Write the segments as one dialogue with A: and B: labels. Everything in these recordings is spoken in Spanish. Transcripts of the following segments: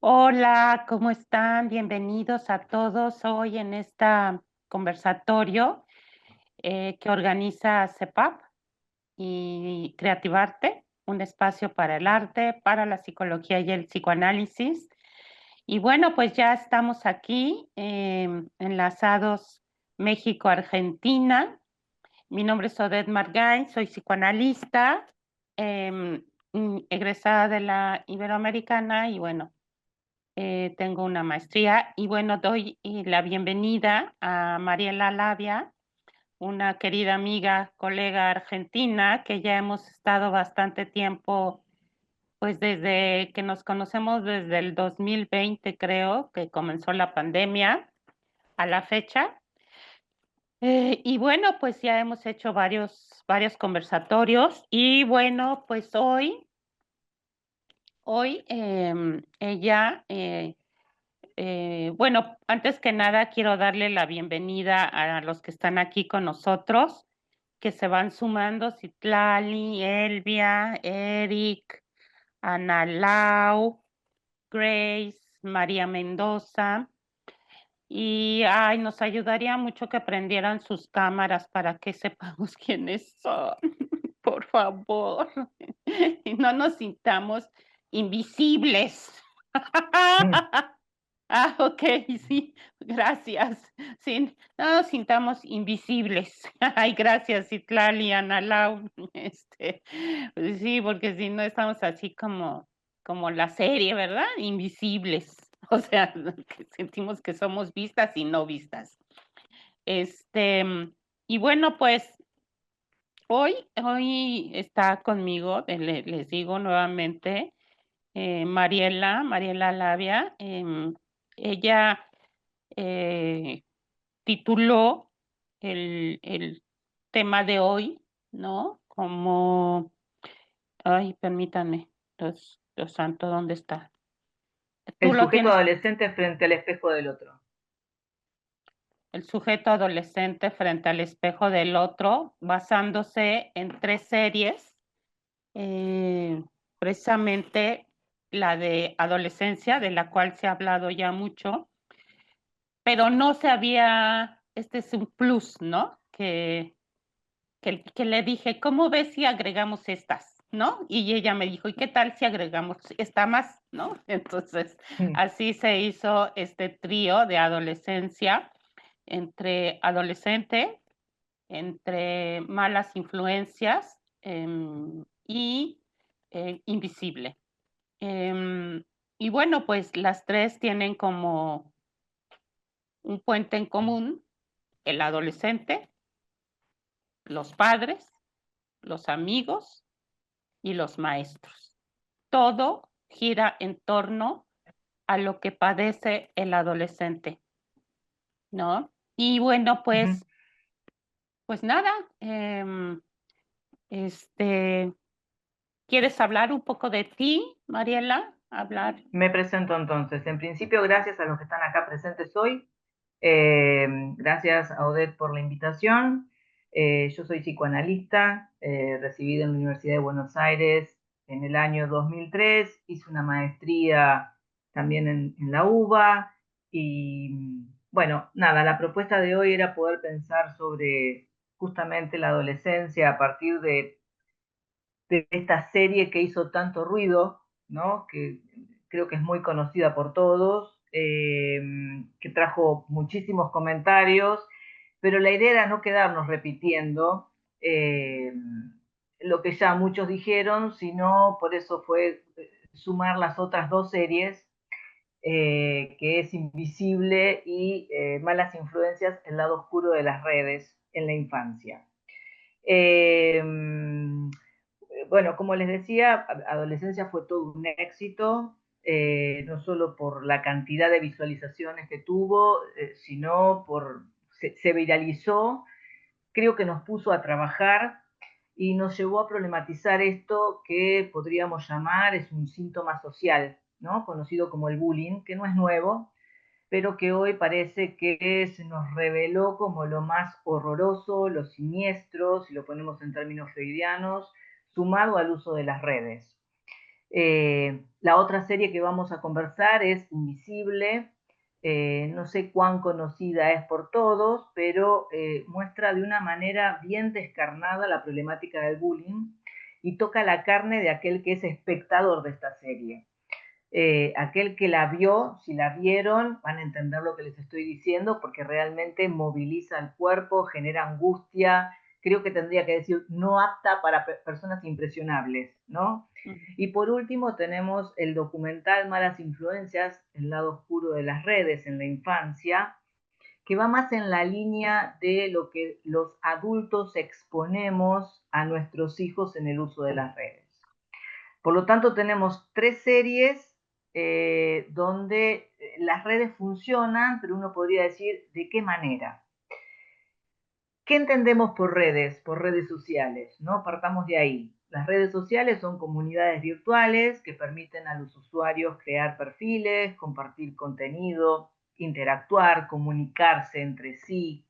A: Hola, ¿cómo están? Bienvenidos a todos hoy en este conversatorio que organiza CEPAP y Creativarte, un espacio para el arte, para la psicología y el psicoanálisis. Y bueno, pues ya estamos aquí enlazados México-Argentina. Mi nombre es Odette Margain, soy psicoanalista, egresada de la Iberoamericana y bueno, tengo una maestría y bueno, doy la bienvenida a Mariela Labia, una querida amiga, colega argentina, que ya hemos estado bastante tiempo, pues desde que nos conocemos desde el 2020, creo, que comenzó la pandemia a la fecha. Y bueno, pues ya hemos hecho varios conversatorios y bueno, pues hoy ella bueno, antes que nada quiero darle la bienvenida a los que están aquí con nosotros, que se van sumando, Citlali, Elvia, Eric, Ana Lau, Grace, María Mendoza. Y ay, nos ayudaría mucho que prendieran sus cámaras para que sepamos quiénes son, por favor, y no nos sintamos invisibles.
B: Mm.
A: Ah, okey, sí, gracias. Sí, no nos sintamos invisibles. Ay, gracias, Citlali, Ana Lau. Pues sí, porque si no estamos así como la serie, ¿verdad? Invisibles. O sea, que sentimos que somos vistas y no vistas. Y bueno, pues hoy está conmigo, les digo nuevamente, Mariela Labia. Ella eh, tituló el tema de hoy, ¿no? Como, ay, permítanme, Dios santo, ¿dónde está? Tú
B: El
A: lo
B: sujeto
A: tienes,
B: adolescente frente al espejo del otro.
A: el sujeto adolescente frente al espejo del otro, basándose en tres series, eh, precisamente la de adolescencia, de la cual se ha hablado ya mucho, pero no se había, este es un plus, ¿no? Que le dije, ¿cómo ves si agregamos estas? ¿No? Y ella me dijo, ¿y qué tal si agregamos esta más? ¿No? Entonces,
B: Mm.
A: así se hizo este trío de adolescencia entre adolescente, entre malas influencias y invisible. Em, y bueno, pues las tres tienen como un puente en común, el adolescente, los padres, los amigos y los maestros. Todo gira en torno a lo que padece el adolescente, ¿no? Y bueno,
B: Ujú.
A: pues nada, em, este, ¿quieres hablar un poco de ti, Mariela? Hablar.
B: Me presento entonces. En principio, gracias a los que están acá presentes hoy. Gracias a Odette por la invitación. Yo soy psicoanalista, recibida en la Universidad de Buenos Aires en el año 2003. Hice una maestría también en la UBA. Y bueno, nada, la propuesta de hoy era poder pensar sobre justamente la adolescencia a partir de esta serie que hizo tanto ruido, ¿no? Que creo que es muy conocida por todos, que trajo muchísimos comentarios, pero la idea era no quedarnos repitiendo eh, lo que ya muchos dijeron, sino por eso fue sumar las otras dos series, que es Invisible y Malas Influencias, el lado oscuro de las redes en la infancia. Eh, bueno, como les decía, Adolescencia fue todo un éxito, no solo por la cantidad de visualizaciones que tuvo, sino se viralizó, creo que nos puso a trabajar y nos llevó a problematizar esto que podríamos llamar es un síntoma social, ¿no? Conocido como el bullying, que no es nuevo, pero que hoy parece que se nos reveló como lo más horroroso, lo siniestro, si lo ponemos en términos freudianos, sumado al uso de las redes. La otra serie que vamos a conversar es Invisible. No sé cuán conocida es por todos, pero muestra de una manera bien descarnada la problemática del bullying y toca la carne de aquel que es espectador de esta serie. Aquel que la vio, si la vieron, van a entender lo que les estoy diciendo, porque realmente moviliza el cuerpo, genera angustia, creo que tendría que decir no apta para personas impresionables, ¿no? Y por último tenemos el documental Malas Influencias, el lado oscuro de las redes en la infancia, que va más en la línea de lo que los adultos exponemos a nuestros hijos en el uso de las redes. Por lo tanto, tenemos 3 series donde las redes funcionan, pero uno podría decir, ¿de qué manera? ¿Qué entendemos por redes? Por redes sociales, ¿no? Partamos de ahí. Las redes sociales son comunidades virtuales que permiten a los usuarios crear perfiles, compartir contenido, interactuar, comunicarse entre sí.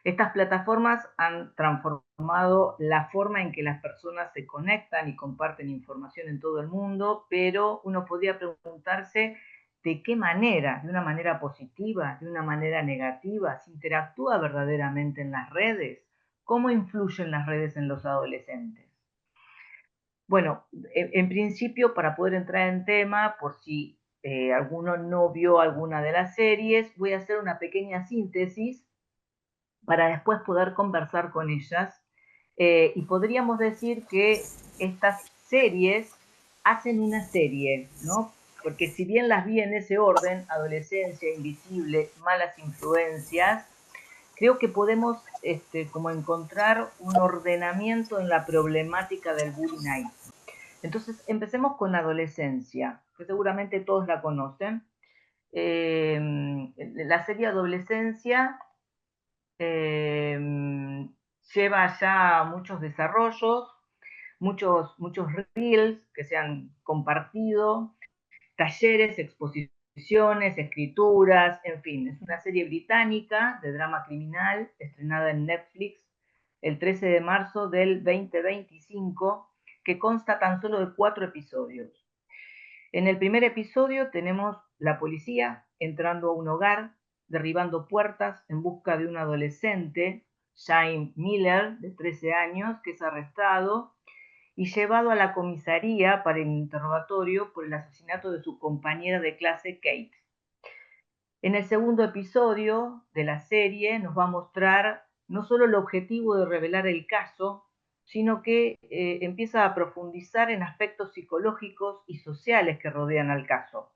B: Estas plataformas han transformado la forma en que las personas se conectan y comparten información en todo el mundo, pero uno podría preguntarse de qué manera, de una manera positiva, de una manera negativa, se interactúa verdaderamente en las redes, cómo influyen las redes en los adolescentes. Bueno, en principio, para poder entrar en tema, por si alguno no vio alguna de las series, voy a hacer una pequeña síntesis para después poder conversar con ellas. Y podríamos decir que estas series hacen una serie, ¿no? Porque si bien las vi en ese orden, adolescencia, invisible, malas influencias, creo que podemos como encontrar un ordenamiento en la problemática del bullying ahí. Entonces, empecemos con adolescencia, que seguramente todos la conocen. La serie Adolescencia lleva ya muchos desarrollos, muchos reels que se han compartido, talleres, exposiciones, escrituras, en fin, es una serie británica de drama criminal estrenada en Netflix el 13 de marzo del 2025, que consta tan solo de 4 episodios. En el primer episodio tenemos la policía entrando a un hogar, derribando puertas en busca de un adolescente, Shane Miller, de 13 años, que es arrestado y llevado a la comisaría para el interrogatorio por el asesinato de su compañera de clase, Kate. En el segundo episodio de la serie nos va a mostrar no solo el objetivo de revelar el caso, sino que empieza a profundizar en aspectos psicológicos y sociales que rodean al caso,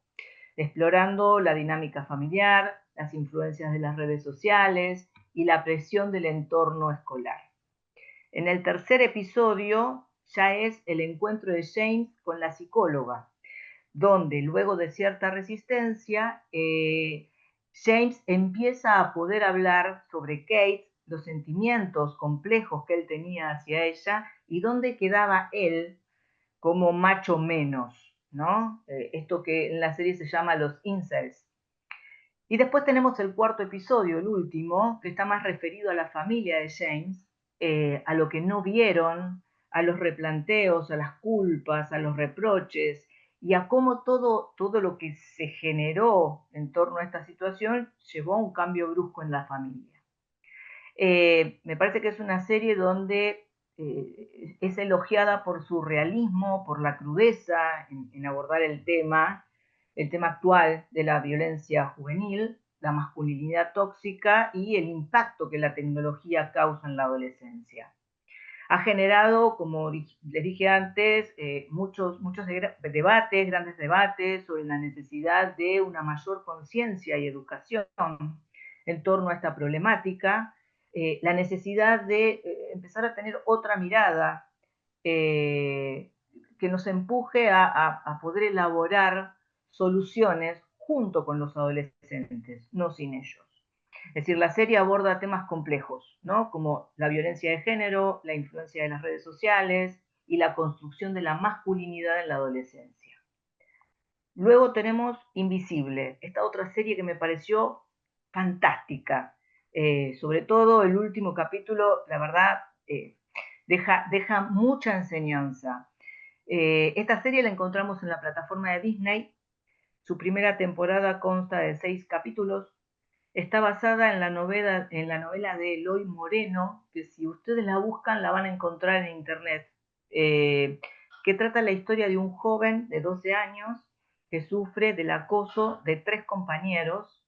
B: explorando la dinámica familiar, las influencias de las redes sociales y la presión del entorno escolar. En el tercer episodio ya es el encuentro de James con la psicóloga, donde luego de cierta resistencia, James empieza a poder hablar sobre Kate, los sentimientos complejos que él tenía hacia ella y dónde quedaba él como macho menos, ¿no? Esto que en la serie se llama los incels. Y después tenemos el cuarto episodio, el último, que está más referido a la familia de James, a lo que no vieron, a los replanteos, a las culpas, a los reproches y a cómo todo lo que se generó en torno a esta situación llevó a un cambio brusco en la familia. Me parece que es una serie donde es elogiada por su realismo, por la crudeza en abordar el tema actual de la violencia juvenil, la masculinidad tóxica y el impacto que la tecnología causa en la adolescencia. Ha generado, como les dije antes, muchos debates, grandes debates sobre la necesidad de una mayor conciencia y educación en torno a esta problemática, la necesidad de empezar a tener otra mirada que nos empuje a poder elaborar soluciones junto con los adolescentes, no sin ellos. Es decir, la serie aborda temas complejos, ¿no? Como la violencia de género, la influencia de las redes sociales y la construcción de la masculinidad en la adolescencia. Luego tenemos Invisible, esta otra serie que me pareció fantástica. Sobre todo el último capítulo, la verdad, deja mucha enseñanza. Esta serie la encontramos en la plataforma de Disney. Su primera temporada consta de 6 capítulos. Está basada en la novela de Eloy Moreno, que si ustedes la buscan la van a encontrar en internet, que trata la historia de un joven de 12 años que sufre del acoso de 3 compañeros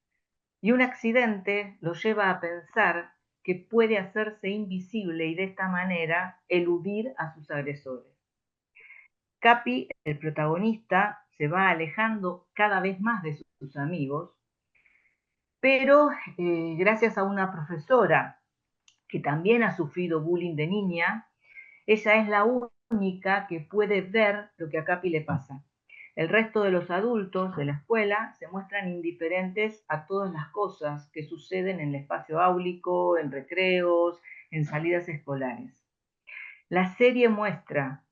B: y un accidente lo lleva a pensar que puede hacerse invisible y de esta manera eludir a sus agresores. Capi, el protagonista, se va alejando cada vez más de sus amigos, pero gracias a una profesora que también ha sufrido bullying de niña, ella es la única que puede ver lo que a Capi le pasa. El resto de los adultos de la escuela se muestran indiferentes a todas las cosas que suceden en el espacio áulico, en recreos, en salidas escolares. La serie muestra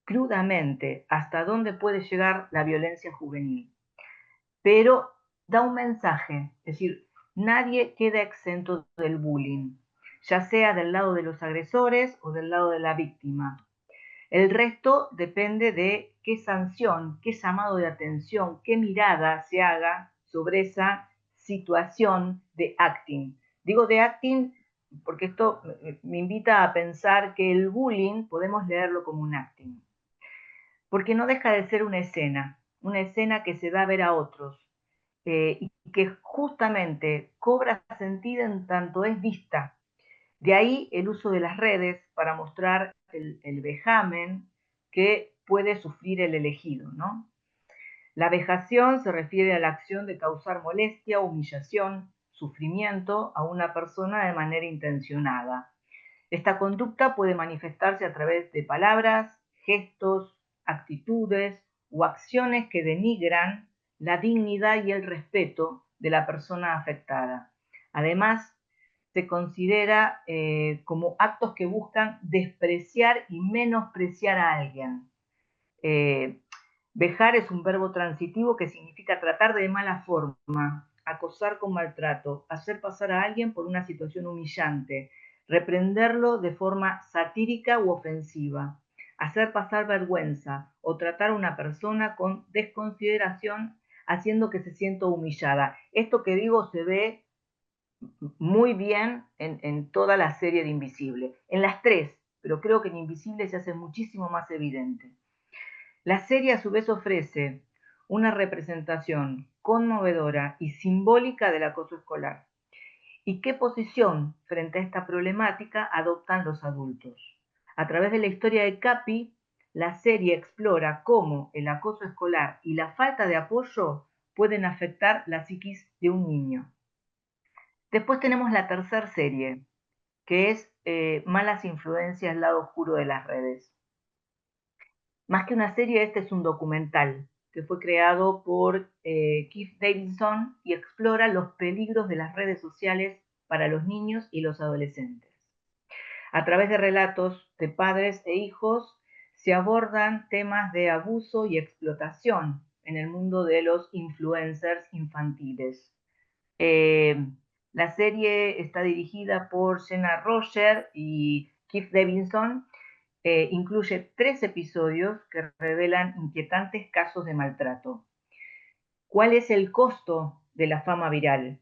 B: crudamente hasta dónde puede llegar la violencia juvenil, pero da un mensaje, es decir, nadie queda exento del bullying, ya sea del lado de los agresores o del lado de la víctima. El resto depende de qué sanción, qué llamado de atención, qué mirada se haga sobre esa situación de acting. Digo de acting porque esto me invita a pensar que el bullying podemos leerlo como un acting, porque no deja de ser una escena que se da a ver a otros, y que justamente cobra sentido en tanto es vista. De ahí el uso de las redes para mostrar el vejamen que puede sufrir el elegido, ¿no? La vejación se refiere a la acción de causar molestia, humillación, sufrimiento a una persona de manera intencionada. Esta conducta puede manifestarse a través de palabras, gestos, actitudes o acciones que denigran la dignidad y el respeto de la persona afectada. Además, se considera como actos que buscan despreciar y menospreciar a alguien. Eh, Vejar es un verbo transitivo que significa tratar de mala forma, acosar con maltrato, hacer pasar a alguien por una situación humillante, reprenderlo de forma satírica u ofensiva, hacer pasar vergüenza o tratar a una persona con desconsideración haciendo que se sienta humillada. Esto que digo se ve muy bien en toda la serie de Invisible, en las tres, pero creo que en Invisible se hace muchísimo más evidente. La serie a su vez ofrece una representación conmovedora y simbólica del acoso escolar. ¿Y qué posición frente a esta problemática adoptan los adultos? A través de la historia de Capi, la serie explora cómo el acoso escolar y la falta de apoyo pueden afectar la psiquis de un niño. Después tenemos la tercera serie, que es Malas influencias, lado oscuro de las redes. Más que una serie, este es un documental que fue creado por Keith Davidson y explora los peligros de las redes sociales para los niños y los adolescentes. A través de relatos de padres e hijos se abordan temas de abuso y explotación en el mundo de los influencers infantiles. La serie está dirigida por Jenna Roger y Keith Davidson. Incluye 3 episodios que revelan inquietantes casos de maltrato. ¿Cuál es el costo de la fama viral?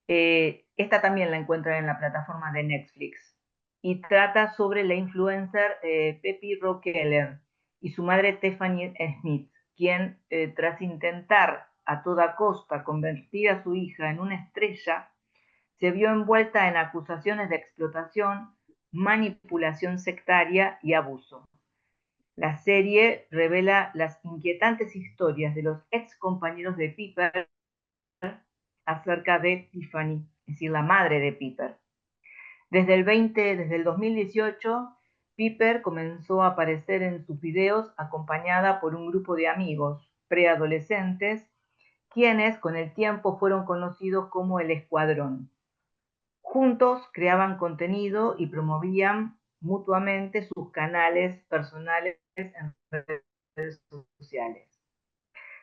B: Esta también la encuentran en la plataforma de Netflix y trata sobre la influencer Pepi Rokeller y su madre Tiffany Smith, quien tras intentar a toda costa convertir a su hija en una estrella, se vio envuelta en acusaciones de explotación, manipulación sectaria y abuso. La serie revela las inquietantes historias de los ex compañeros de Piper acerca de Tiffany, es decir, la madre de Piper. Desde el 2018, Piper comenzó a aparecer en sus videos acompañada por un grupo de amigos preadolescentes, quienes con el tiempo fueron conocidos como el Escuadrón. Juntos creaban contenido y promovían mutuamente sus canales personales en redes sociales.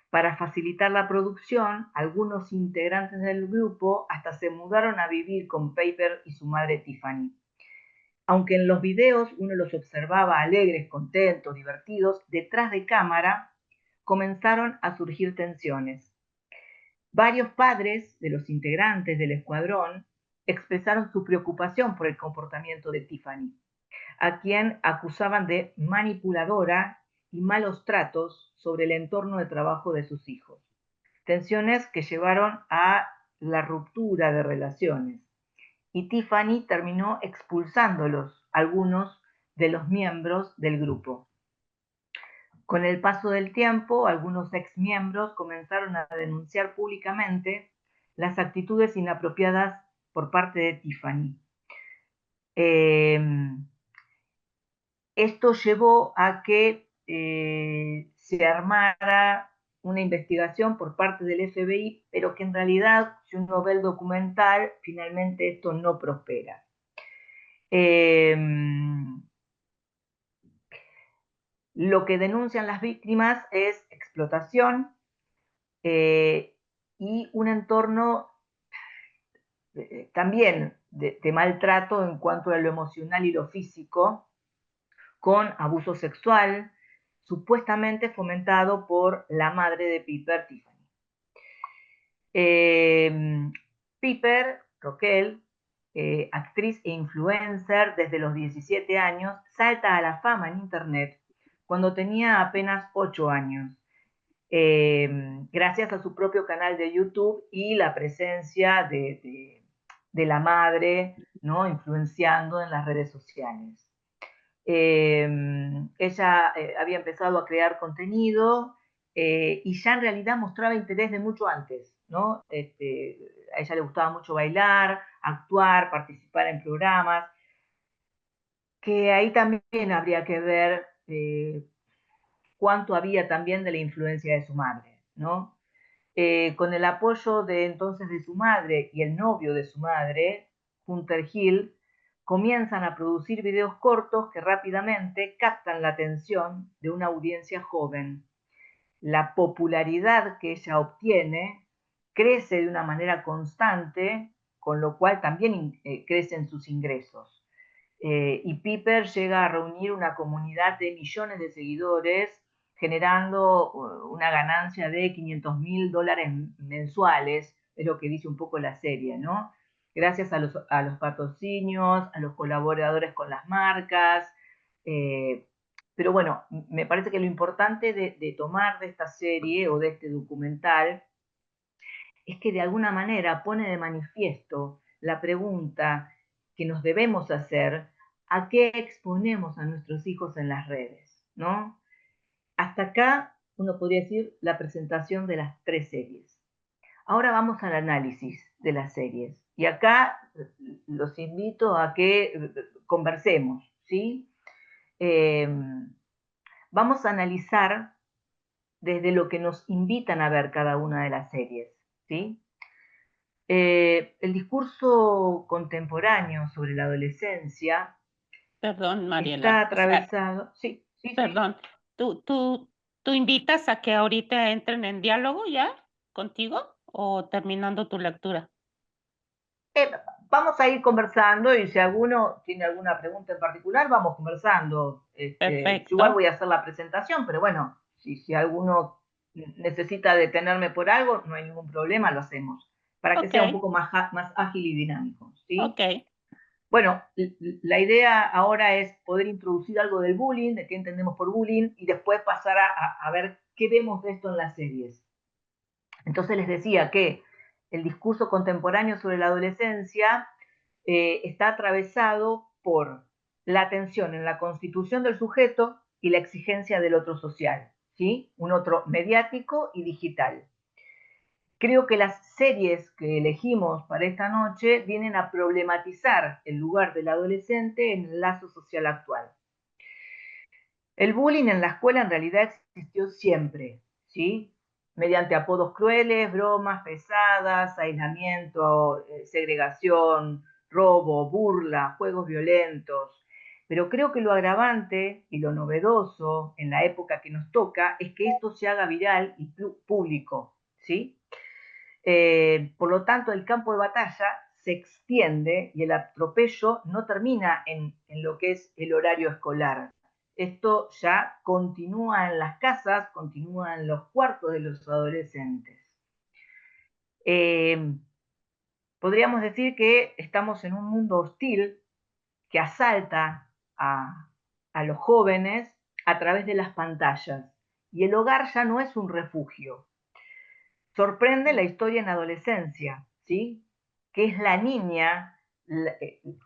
B: Para facilitar la producción, algunos integrantes del grupo hasta se mudaron a vivir con Piper y su madre Tiffany. Aunque en los videos uno los observaba alegres, contentos, divertidos, detrás de cámara comenzaron a surgir tensiones. Varios padres de los integrantes del escuadrón expresaron su preocupación por el comportamiento de Tiffany, a quien acusaban de manipuladora y malos tratos sobre el entorno de trabajo de sus hijos. Tensiones que llevaron a la ruptura de relaciones. Y Tiffany terminó expulsándolos, algunos de los miembros del grupo. Con el paso del tiempo, algunos exmiembros comenzaron a denunciar públicamente las actitudes inapropiadas por parte de Tiffany. Esto llevó a que se armara una investigación por parte del FBI, pero que en realidad, si uno ve el documental, finalmente esto no prospera. Lo que denuncian las víctimas es explotación y un entorno también de maltrato en cuanto a lo emocional y lo físico, con abuso sexual, supuestamente fomentado por la madre de Piper, Tiffany. Piper, Roquel, actriz e influencer desde los 17 años, salta a la fama en Internet cuando tenía apenas 8 años, gracias a su propio canal de YouTube y la presencia de la madre, ¿no?, influenciando en las redes sociales. Ella había empezado a crear contenido y ya en realidad mostraba interés de mucho antes, ¿no? A ella le gustaba mucho bailar, actuar, participar en programas, que ahí también habría que ver cuánto había también de la influencia de su madre, ¿no? Con el apoyo de entonces de su madre y el novio de su madre, Hunter Hill, comienzan a producir videos cortos que rápidamente captan la atención de una audiencia joven. La popularidad que ella obtiene crece de una manera constante, con lo cual también crecen sus ingresos. Y Piper llega a reunir una comunidad de millones de seguidores, generando una ganancia de $500.000 mensuales, es lo que dice un poco la serie, ¿no? Gracias a los patrocinios, a los colaboradores con las marcas. Pero bueno, me parece que lo importante de tomar de esta serie o de este documental es que de alguna manera pone de manifiesto la pregunta que nos debemos hacer: ¿a qué exponemos a nuestros hijos en las redes? ¿No? Hasta acá uno podría decir la presentación de las 3 series. Ahora vamos al análisis de las series. Y acá los invito a que conversemos, ¿sí? Vamos a analizar desde lo que nos invitan a ver cada una de las series, ¿sí? El discurso contemporáneo sobre la adolescencia
A: Perdón,
B: está
A: Mariela. O sea,
B: atravesado, sí, sí, sí.
A: perdón. ¿Tú invitas a que ahorita entren en diálogo ya contigo o terminando tu lectura?
B: Eh, Vamos a ir conversando y si alguno tiene alguna pregunta en particular, vamos conversando. Yo igual
A: Perfecto.
B: voy a hacer la presentación, pero bueno, si alguno necesita detenerme por algo, no hay ningún problema, lo hacemos, para que sea un
A: Ok,
B: poco más ágil y dinámico, ¿sí?
A: ok.
B: Bueno, la idea ahora es poder introducir algo del bullying, de qué entendemos por bullying, y después pasar a ver qué vemos de esto en las series. Entonces les decía que el discurso contemporáneo sobre la adolescencia está atravesado por la atención en la constitución del sujeto y la exigencia del otro social, ¿sí? Un otro mediático y digital. Creo que las series que elegimos para esta noche vienen a problematizar el lugar del adolescente en el lazo social actual. El bullying en la escuela en realidad existió siempre, ¿sí? Mediante apodos crueles, bromas pesadas, aislamiento, segregación, robo, burla, juegos violentos. Pero creo que lo agravante y lo novedoso en la época que nos toca es que esto se haga viral y público, ¿sí? Por lo tanto, el campo de batalla se extiende y el atropello no termina en lo que es el horario escolar. Esto ya continúa en las casas, continúa en los cuartos de los adolescentes. Podríamos decir que estamos en un mundo hostil que asalta a los jóvenes a través de las pantallas. Y el hogar ya no es un refugio. Sorprende la historia en adolescencia, ¿sí? Que es la niña,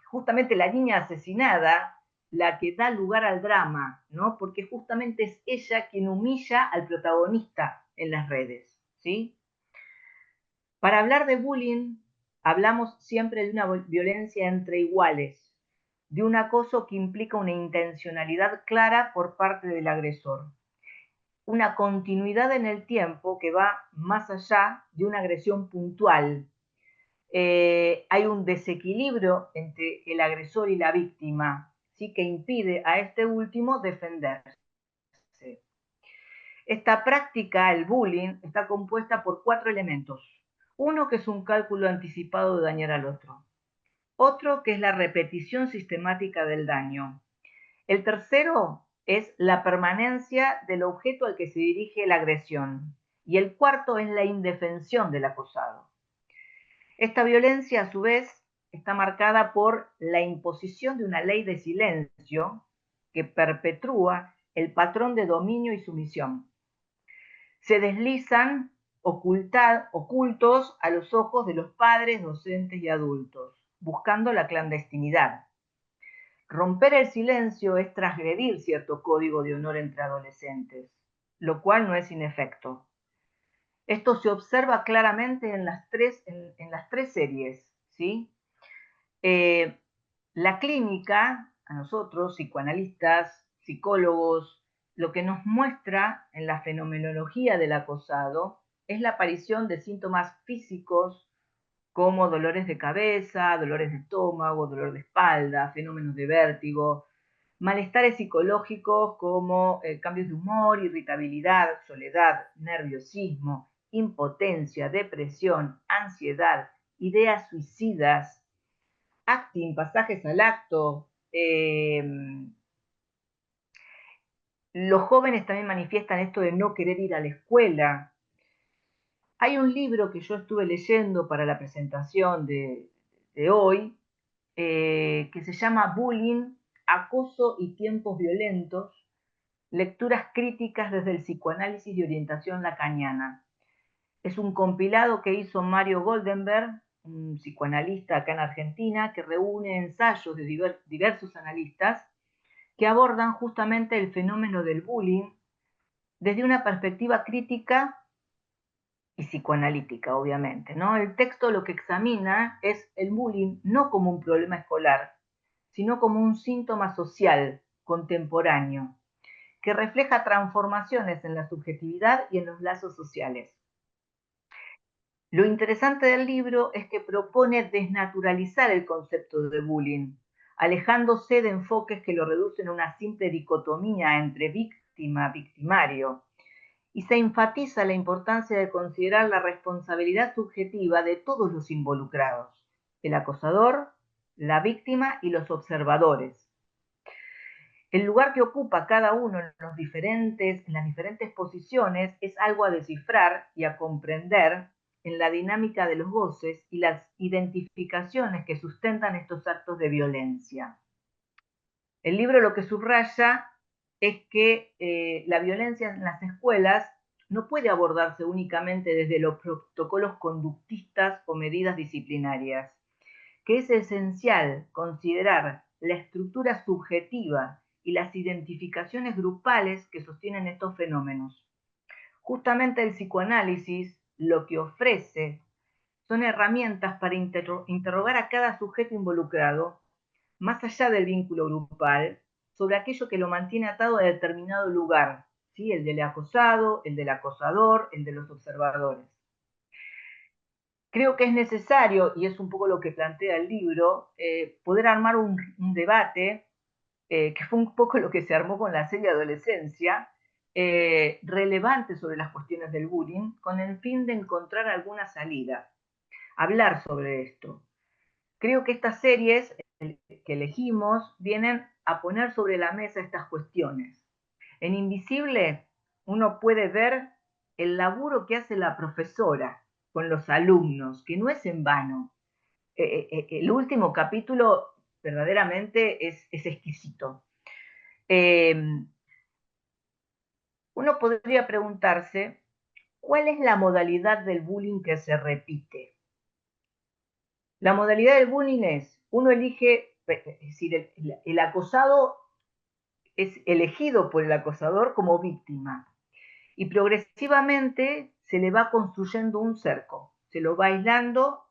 B: justamente la niña asesinada, la que da lugar al drama, ¿no? Porque justamente es ella quien humilla al protagonista en las redes, ¿sí? Para hablar de bullying, hablamos siempre de una violencia entre iguales, de un acoso que implica una intencionalidad clara por parte del agresor, una continuidad en el tiempo que va más allá de una agresión puntual. Hay un desequilibrio entre el agresor y la víctima, ¿sí? Que impide a este último defenderse. Esta práctica, el bullying, está compuesta por 4 elementos. Uno que es un cálculo anticipado de dañar al otro. Otro que es la repetición sistemática del daño. El tercero es la permanencia del objeto al que se dirige la agresión. Y el cuarto es la indefensión del acosado. Esta violencia, a su vez, está marcada por la imposición de una ley de silencio que perpetúa el patrón de dominio y sumisión. Se deslizan ocultos a los ojos de los padres, docentes y adultos, buscando la clandestinidad. Romper el silencio es transgredir cierto código de honor entre adolescentes, lo cual no es inefecto. Esto se observa claramente en las tres series, ¿sí? La clínica, a nosotros, psicoanalistas, psicólogos, lo que nos muestra en la fenomenología del acosado es la aparición de síntomas físicos como dolores de cabeza, dolores de estómago, dolor de espalda, fenómenos de vértigo, malestares psicológicos como cambios de humor, irritabilidad, soledad, nerviosismo, impotencia, depresión, ansiedad, ideas suicidas, acting, pasajes al acto. Los jóvenes también manifiestan esto de no querer ir a la escuela. Hay un libro que yo estuve leyendo para la presentación de hoy, que se llama Bullying, Acoso y Tiempos Violentos, lecturas críticas desde el psicoanálisis y orientación lacaniana. Es un compilado que hizo Mario Goldenberg, un psicoanalista acá en Argentina, que reúne ensayos de diversos analistas que abordan justamente el fenómeno del bullying desde una perspectiva crítica y psicoanalítica, obviamente, ¿no? El texto lo que examina es el bullying no como un problema escolar, sino como un síntoma social contemporáneo, que refleja transformaciones en la subjetividad y en los lazos sociales. Lo interesante del libro es que propone desnaturalizar el concepto de bullying, alejándose de enfoques que lo reducen a una simple dicotomía entre víctima-victimario, y se enfatiza la importancia de considerar la responsabilidad subjetiva de todos los involucrados, el acosador, la víctima y los observadores. El lugar que ocupa cada uno en las diferentes posiciones es algo a descifrar y a comprender en la dinámica de los goces y las identificaciones que sustentan estos actos de violencia. El libro lo que subraya es que la violencia en las escuelas no puede abordarse únicamente desde los protocolos conductistas o medidas disciplinarias, que es esencial considerar la estructura subjetiva y las identificaciones grupales que sostienen estos fenómenos. Justamente el psicoanálisis lo que ofrece son herramientas para interrogar a cada sujeto involucrado, más allá del vínculo grupal, sobre aquello que lo mantiene atado a determinado lugar, ¿sí? El del acosado, el del acosador, el de los observadores. Creo que es necesario, y es un poco lo que plantea el libro, poder armar un debate, que fue un poco lo que se armó con la serie Adolescencia, relevante sobre las cuestiones del bullying, con el fin de encontrar alguna salida, hablar sobre esto. creo que estas series que elegimos vienen a poner sobre la mesa estas cuestiones. En Invisible uno puede ver el laburo que hace la profesora con los alumnos, que no es en vano. El último capítulo verdaderamente es exquisito. Uno podría preguntarse, ¿cuál es la modalidad del bullying que se repite? La modalidad del bullying es, uno elige, es decir, el acosado es elegido por el acosador como víctima y progresivamente se le va construyendo un cerco, se lo va aislando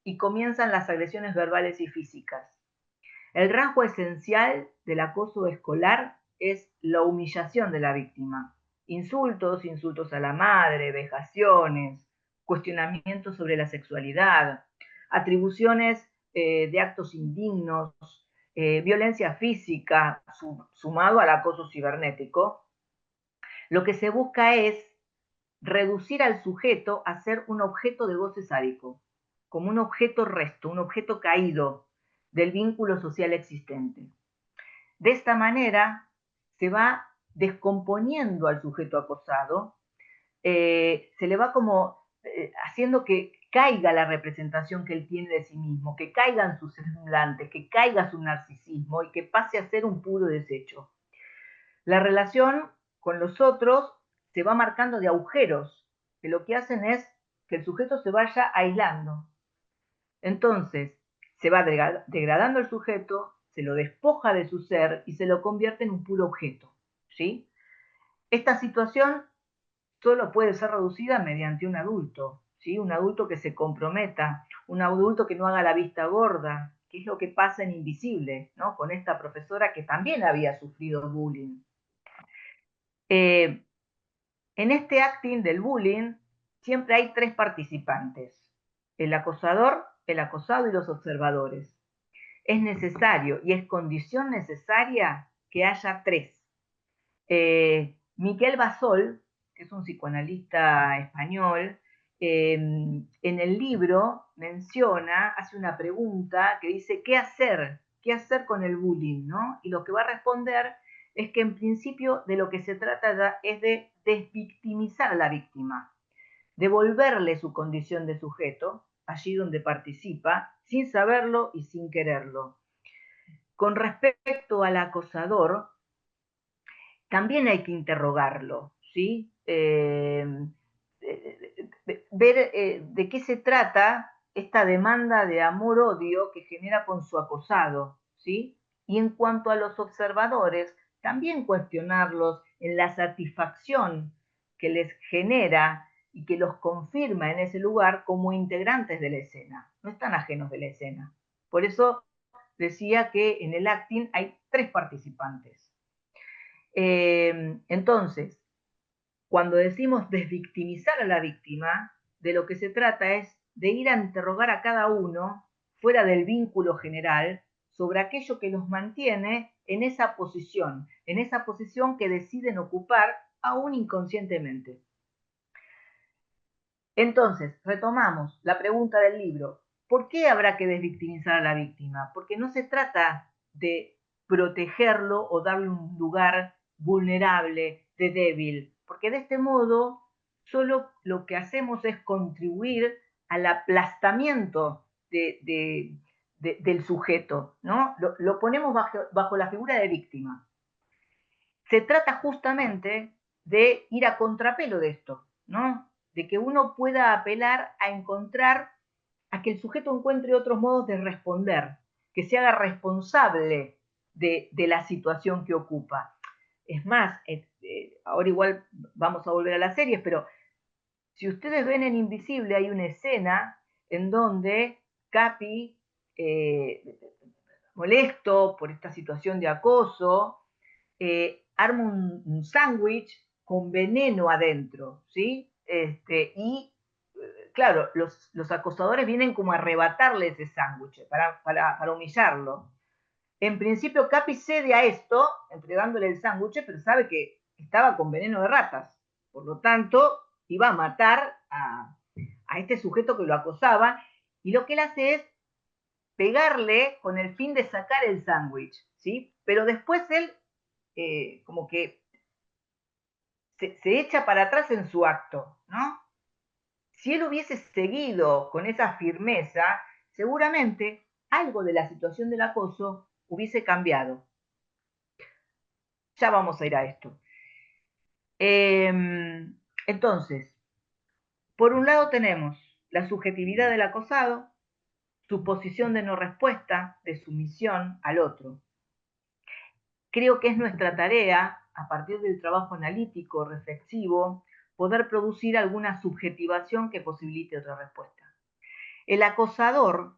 B: y comienzan las agresiones verbales y físicas. El rasgo esencial del acoso escolar es la humillación de la víctima. Insultos a la madre, vejaciones, cuestionamientos sobre la sexualidad, atribuciones de actos indignos, violencia física, sumado al acoso cibernético. Lo que se busca es reducir al sujeto a ser un objeto de goce sádico, como un objeto resto, un objeto caído del vínculo social existente. De esta manera se va descomponiendo al sujeto acosado, se le va como haciendo que caiga la representación que él tiene de sí mismo, que caigan sus semblantes, que caiga su narcisismo y que pase a ser un puro desecho. La relación con los otros se va marcando de agujeros, que lo que hacen es que el sujeto se vaya aislando. Entonces, se va degradando el sujeto, se lo despoja de su ser y se lo convierte en un puro objeto, ¿sí? Esta situación solo puede ser reducida mediante un adulto, ¿sí? Un adulto que se comprometa, un adulto que no haga la vista gorda, que es lo que pasa en Invisible, ¿no? Con esta profesora que también había sufrido bullying. En este acting del bullying siempre hay tres participantes, el acosador, el acosado y los observadores. Es necesario y es condición necesaria que haya tres. Miquel Basol, que es un psicoanalista español, en el libro menciona, hace una pregunta que dice, ¿qué hacer? ¿Qué hacer con el bullying? ¿No? Y lo que va a responder es que en principio de lo que se trata es de desvictimizar a la víctima, devolverle su condición de sujeto, allí donde participa, sin saberlo y sin quererlo. Con respecto al acosador, también hay que interrogarlo, ¿sí? Ver de qué se trata esta demanda de amor-odio que genera con su acosado, ¿sí? Y en cuanto a los observadores, también cuestionarlos en la satisfacción que les genera y que los confirma en ese lugar como integrantes de la escena, no están ajenos de la escena. Por eso decía que en el acting hay tres participantes. Entonces, cuando decimos desvictimizar a la víctima, de lo que se trata es de ir a interrogar a cada uno fuera del vínculo general sobre aquello que los mantiene en esa posición que deciden ocupar aún inconscientemente. Entonces, retomamos la pregunta del libro. ¿Por qué habrá que desvictimizar a la víctima? Porque no se trata de protegerlo o darle un lugar vulnerable, de débil, porque de este modo solo lo que hacemos es contribuir al aplastamiento del sujeto, ¿no? Lo ponemos bajo la figura de víctima. Se trata justamente de ir a contrapelo de esto, ¿no? De que uno pueda apelar a encontrar, a que el sujeto encuentre otros modos de responder, que se haga responsable de la situación que ocupa. Es más, ahora igual vamos a volver a las series, pero si ustedes ven en Invisible hay una escena en donde Capi, molesto por esta situación de acoso, arma un sándwich con veneno adentro, ¿sí? Y claro, los acosadores vienen como a arrebatarle ese sándwich para humillarlo. En principio, Capi cede a esto, entregándole el sándwich, pero sabe que estaba con veneno de ratas. Por lo tanto, iba a matar a este sujeto que lo acosaba. Y lo que él hace es pegarle con el fin de sacar el sándwich, ¿sí? Pero después él como que se echa para atrás en su acto, ¿no? Si él hubiese seguido con esa firmeza, seguramente algo de la situación del acoso hubiese cambiado. Ya vamos a ir a esto. Entonces, por un lado tenemos la subjetividad del acosado, su posición de no respuesta, de sumisión al otro. Creo que es nuestra tarea, a partir del trabajo analítico, reflexivo, poder producir alguna subjetivación que posibilite otra respuesta. El acosador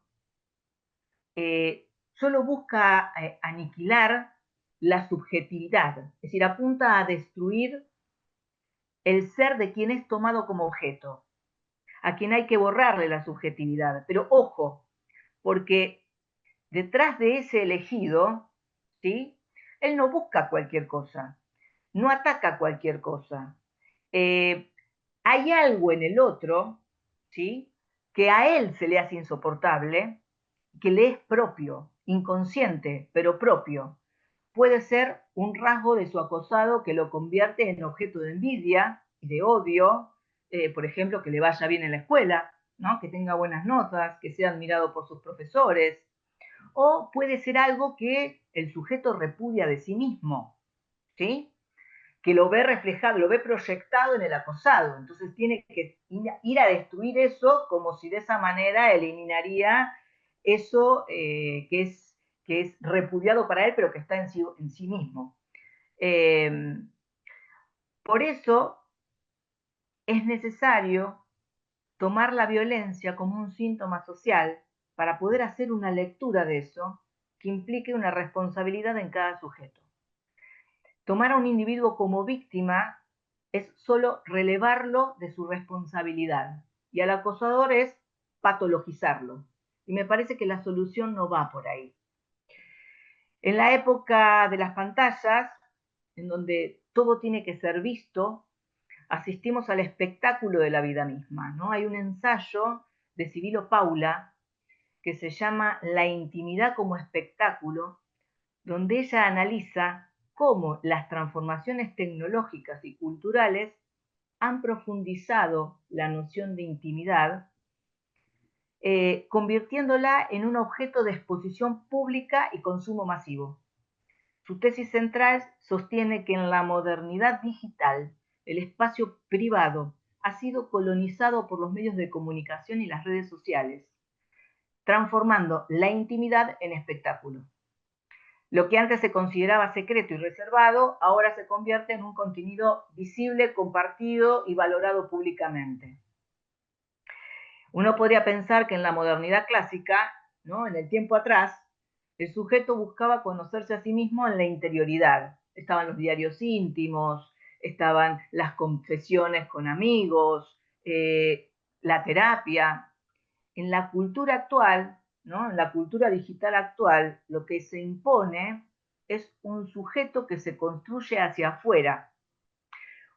B: solo busca aniquilar la subjetividad, es decir, apunta a destruir el ser de quien es tomado como objeto, a quien hay que borrarle la subjetividad. Pero ojo, porque detrás de ese elegido, ¿sí? Él no busca cualquier cosa, no ataca cualquier cosa. Hay algo en el otro, ¿sí? Que a él se le hace insoportable, que le es propio, inconsciente, pero propio. Puede ser un rasgo de su acosado que lo convierte en objeto de envidia y de odio, por ejemplo, que le vaya bien en la escuela, ¿no? Que tenga buenas notas, que sea admirado por sus profesores, o puede ser algo que el sujeto repudia de sí mismo, ¿sí? Que lo ve reflejado, lo ve proyectado en el acosado. Entonces tiene que ir a destruir eso como si de esa manera eliminaría eso que es repudiado para él, pero que está en sí mismo. Por eso es necesario tomar la violencia como un síntoma social para poder hacer una lectura de eso que implique una responsabilidad en cada sujeto. Tomar a un individuo como víctima es solo relevarlo de su responsabilidad y al acosador es patologizarlo. Y me parece que la solución no va por ahí. En la época de las pantallas, en donde todo tiene que ser visto, asistimos al espectáculo de la vida misma, ¿no? Hay un ensayo de Sibilo Paula que se llama La intimidad como espectáculo, donde ella analiza cómo las transformaciones tecnológicas y culturales han profundizado la noción de intimidad, convirtiéndola en un objeto de exposición pública y consumo masivo. Su tesis central sostiene que en la modernidad digital el espacio privado ha sido colonizado por los medios de comunicación y las redes sociales, transformando la intimidad en espectáculo. Lo que antes se consideraba secreto y reservado, ahora se convierte en un contenido visible, compartido y valorado públicamente. Uno podría pensar que en la modernidad clásica, ¿no? En el tiempo atrás, el sujeto buscaba conocerse a sí mismo en la interioridad. Estaban los diarios íntimos, estaban las confesiones con amigos, la terapia. En la cultura actual, ¿no? En la cultura digital actual, lo que se impone es un sujeto que se construye hacia afuera,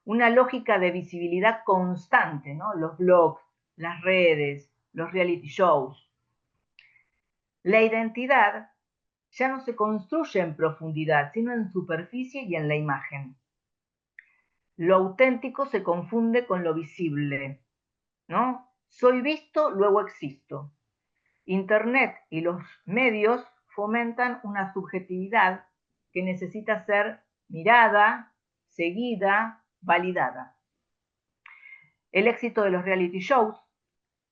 B: una lógica de visibilidad constante, ¿no? Los blogs, las redes, los reality shows. La identidad ya no se construye en profundidad, sino en superficie y en la imagen. Lo auténtico se confunde con lo visible, ¿no? Soy visto, luego existo. Internet y los medios fomentan una subjetividad que necesita ser mirada, seguida, validada. El éxito de los reality shows,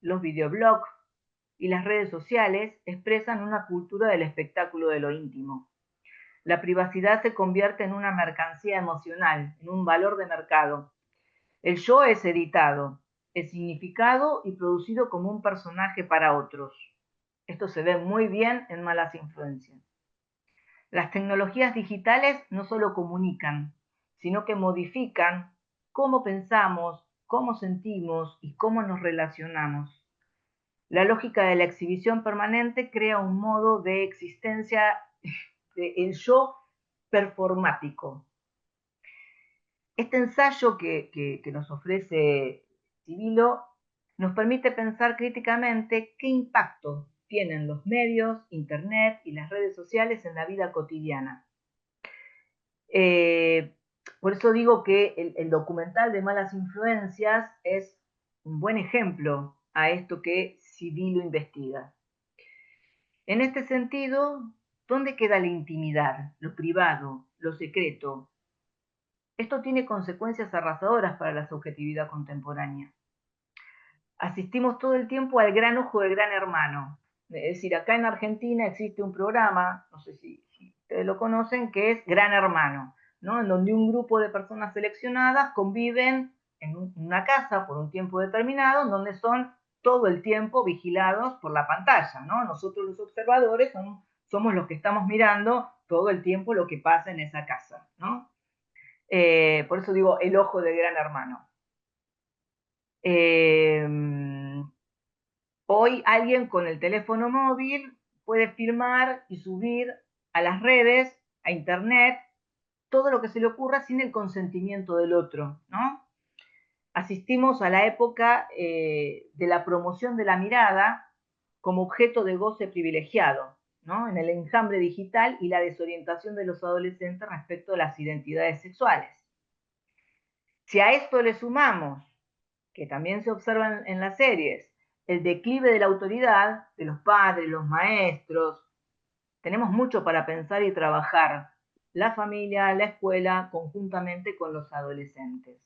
B: los videoblogs y las redes sociales expresan una cultura del espectáculo de lo íntimo. La privacidad se convierte en una mercancía emocional, en un valor de mercado. El yo es editado, es significado y producido como un personaje para otros. Esto se ve muy bien en Malas Influencias. Las tecnologías digitales no solo comunican, sino que modifican cómo pensamos, cómo sentimos y cómo nos relacionamos. La lógica de la exhibición permanente crea un modo de existencia del yo performático. Este ensayo que nos ofrece Sibilo nos permite pensar críticamente qué impacto tienen los medios, Internet y las redes sociales en la vida cotidiana. Por eso digo que el documental de Malas Influencias es un buen ejemplo a esto que Civilo investiga. En este sentido, ¿dónde queda la intimidad, lo privado, lo secreto? Esto tiene consecuencias arrasadoras para la subjetividad contemporánea. Asistimos todo el tiempo al gran ojo del gran hermano. Es decir, acá en Argentina existe un programa, no sé si ustedes lo conocen, que es Gran Hermano, ¿no? En donde un grupo de personas seleccionadas conviven en una casa por un tiempo determinado, en donde son todo el tiempo vigilados por la pantalla, ¿no? Nosotros los observadores somos los que estamos mirando todo el tiempo lo que pasa en esa casa, ¿no? Por eso digo el ojo del gran hermano. Hoy alguien con el teléfono móvil puede filmar y subir a las redes, a internet, todo lo que se le ocurra sin el consentimiento del otro, ¿no? Asistimos a la época de la promoción de la mirada como objeto de goce privilegiado, ¿no? En el enjambre digital y la desorientación de los adolescentes respecto a las identidades sexuales. Si a esto le sumamos, que también se observan en las series, el declive de la autoridad, de los padres, los maestros, tenemos mucho para pensar y trabajar, la familia, la escuela, conjuntamente con los adolescentes.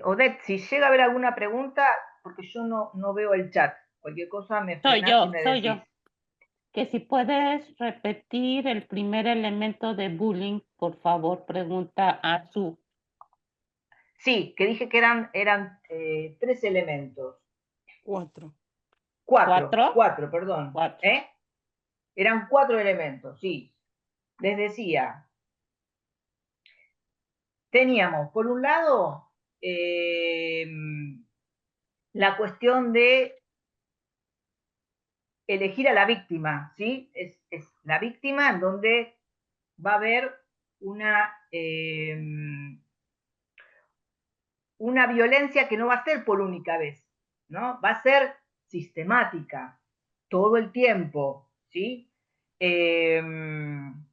B: Odette, si llega a haber alguna pregunta, porque yo no veo el chat, cualquier cosa me frenás y me
A: Soy
B: decís.
A: yo. Que si puedes repetir el primer elemento de bullying, por favor, pregunta a Su.
B: Sí, que dije que eran 3 elementos.
C: 4.
B: Cuatro, perdón.
A: 4.
B: Eran 4 elementos, sí. Les decía, teníamos, por un lado, la cuestión de elegir a la víctima, ¿sí? Es la víctima en donde va a haber una violencia que no va a ser por única vez, ¿no? Va a ser sistemática, todo el tiempo, ¿sí? Esperen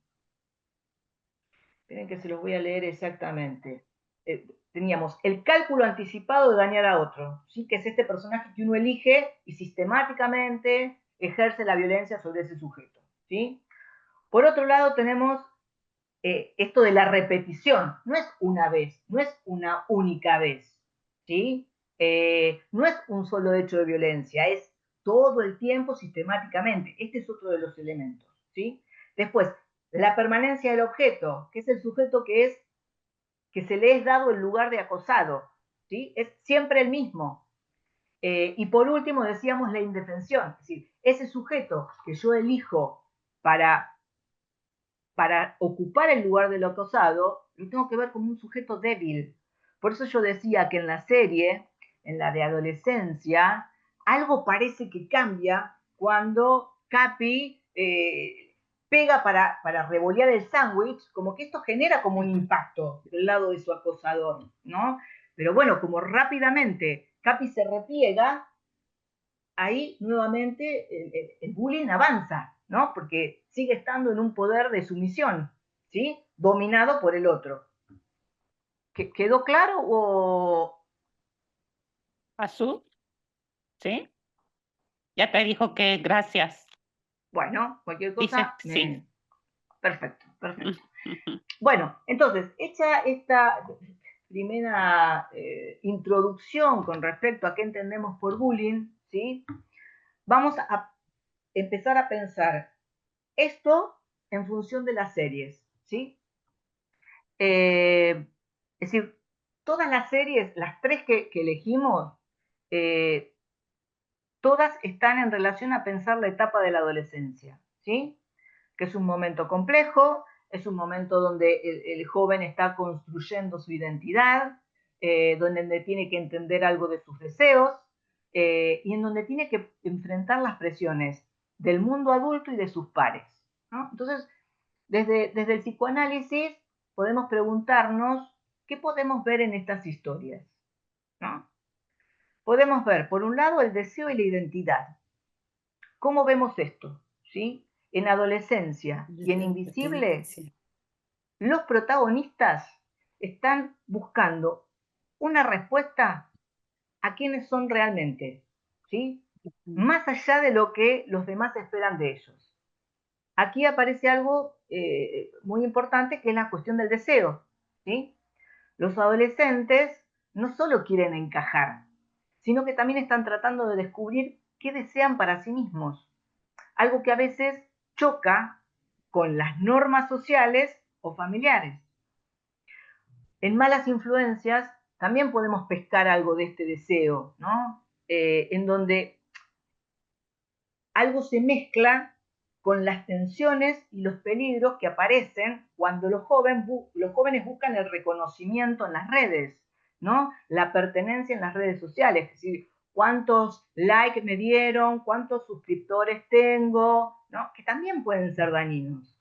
B: que se los voy a leer exactamente. Teníamos el cálculo anticipado de dañar a otro, ¿sí? Que es este personaje que uno elige y sistemáticamente ejerce la violencia sobre ese sujeto, ¿sí? Por otro lado tenemos esto de la repetición, no es una vez, no es una única vez, ¿sí? No es un solo hecho de violencia, es todo el tiempo sistemáticamente. Este es otro de los elementos, ¿sí? Después, la permanencia del objeto, que es el sujeto que se le es dado el lugar de acosado, ¿sí? Es siempre el mismo. Y por último decíamos la indefensión, es decir, ese sujeto que yo elijo para ocupar el lugar del acosado, lo tengo que ver como un sujeto débil. Por eso yo decía que en la serie, en la de adolescencia, algo parece que cambia cuando Capi pega para revolear el sándwich, como que esto genera como un impacto del lado de su acosador, ¿no? Pero bueno, como rápidamente Capi se repliega, ahí nuevamente el bullying avanza, ¿no? Porque sigue estando en un poder de sumisión, ¿sí? Dominado por el otro. ¿Quedó claro o...?
A: ¿A Su? ¿Sí? Ya te dijo que gracias.
B: Bueno, cualquier
A: Dice
B: cosa...
A: sí.
B: Perfecto, perfecto. Bueno, entonces, hecha esta primera introducción con respecto a qué entendemos por bullying, ¿sí? Vamos a empezar a pensar esto en función de las series, ¿sí? Es decir, todas las series, las 3 que elegimos, todas están en relación a pensar la etapa de la adolescencia, ¿sí? Que es un momento complejo, es un momento donde el joven está construyendo su identidad, donde tiene que entender algo de sus deseos y en donde tiene que enfrentar las presiones del mundo adulto y de sus pares, ¿no? Entonces, desde el psicoanálisis podemos preguntarnos qué podemos ver en estas historias, ¿no? podemos ver, por un lado, el deseo y la identidad. ¿Cómo vemos esto? ¿Sí? En adolescencia y en
C: La
B: Invisible,
C: pertenencia.
B: los protagonistas están buscando una respuesta a quiénes son realmente, ¿sí? Más allá de lo que los demás esperan de ellos. Aquí aparece algo muy importante, que es la cuestión del deseo, ¿sí? Los adolescentes no solo quieren encajar, sino que también están tratando de descubrir qué desean para sí mismos. Algo que a veces choca con las normas sociales o familiares. En Malas Influencias también podemos pescar algo de este deseo, ¿no? En donde algo se mezcla con las tensiones y los peligros que aparecen cuando los jóvenes buscan el reconocimiento en las redes, ¿no? La pertenencia en las redes sociales, es decir, cuántos likes me dieron, cuántos suscriptores tengo, ¿no? Que también pueden ser dañinos.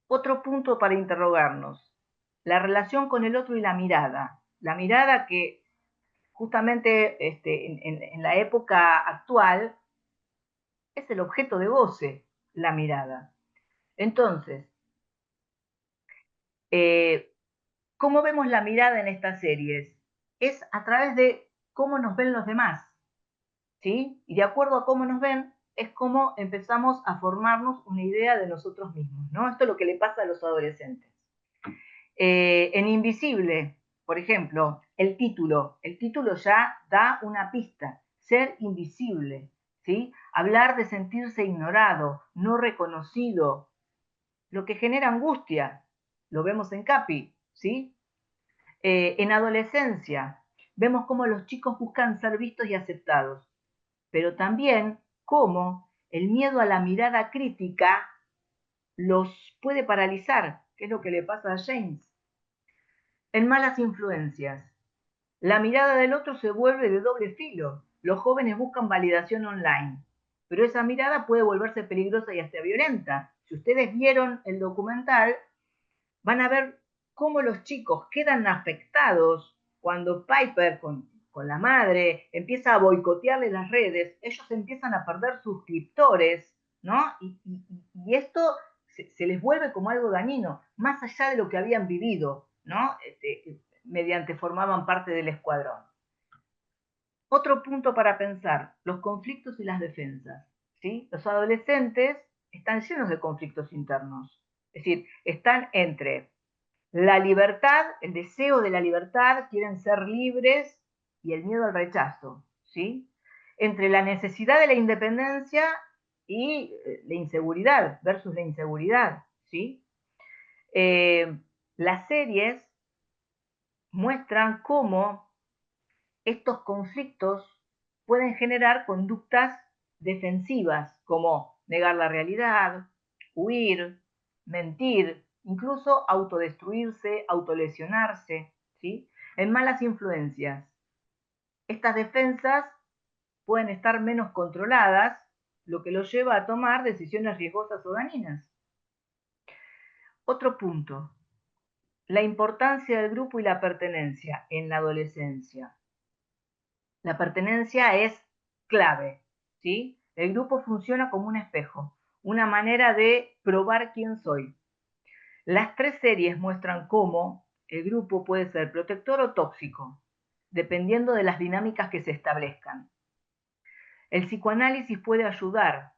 B: Otro punto para interrogarnos, la relación con el otro y la mirada. La mirada que justamente en la época actual es el objeto de goce, la mirada. Entonces, eh, ¿cómo vemos la mirada en estas series? Es a través de cómo nos ven los demás, ¿sí? Y de acuerdo a cómo nos ven, es como empezamos a formarnos una idea de nosotros mismos, ¿no? Esto es lo que le pasa a los adolescentes. En Invisible, por ejemplo, el título ya da una pista, ser invisible, ¿sí? Hablar de sentirse ignorado, no reconocido, lo que genera angustia, lo vemos en Capi, ¿sí? En adolescencia, vemos cómo los chicos buscan ser vistos y aceptados, pero también cómo el miedo a la mirada crítica los puede paralizar, que es lo que le pasa a James. En Malas Influencias, la mirada del otro se vuelve de doble filo. Los jóvenes buscan validación online, pero esa mirada puede volverse peligrosa y hasta violenta. Si ustedes vieron el documental, van a ver cómo los chicos quedan afectados cuando Piper con la madre empieza a boicotearle las redes, ellos empiezan a perder suscriptores, ¿no? Y esto se les vuelve como algo dañino, más allá de lo que habían vivido, ¿no? Mediante formaban parte del escuadrón. Otro punto para pensar, los conflictos y las defensas, ¿sí? Los adolescentes están llenos de conflictos internos, es decir, están entre la libertad, el deseo de la libertad, quieren ser libres, y el miedo al rechazo, ¿sí? Entre la necesidad de la independencia y la inseguridad, versus la inseguridad, ¿sí? Las series muestran cómo estos conflictos pueden generar conductas defensivas, como negar la realidad, huir, mentir, incluso autodestruirse, autolesionarse, ¿sí? En Malas Influencias, estas defensas pueden estar menos controladas, lo que los lleva a tomar decisiones riesgosas o dañinas. Otro punto, la importancia del grupo y la pertenencia en la adolescencia. La pertenencia es clave, ¿sí? El grupo funciona como un espejo, una manera de probar quién soy. Las tres series muestran cómo el grupo puede ser protector o tóxico, dependiendo de las dinámicas que se establezcan. El psicoanálisis puede ayudar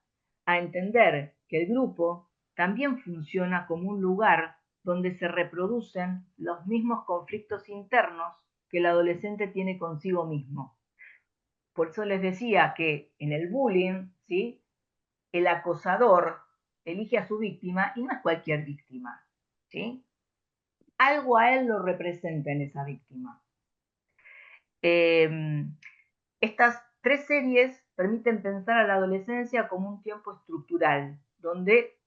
B: a entender que el grupo también funciona como un lugar donde se reproducen los mismos conflictos internos que el adolescente tiene consigo mismo. Por eso les decía que en el bullying, ¿sí? El acosador elige a su víctima y no es cualquier víctima, ¿sí? Algo a él lo representa en esa víctima. Estas tres series permiten pensar a la adolescencia como un tiempo estructural, donde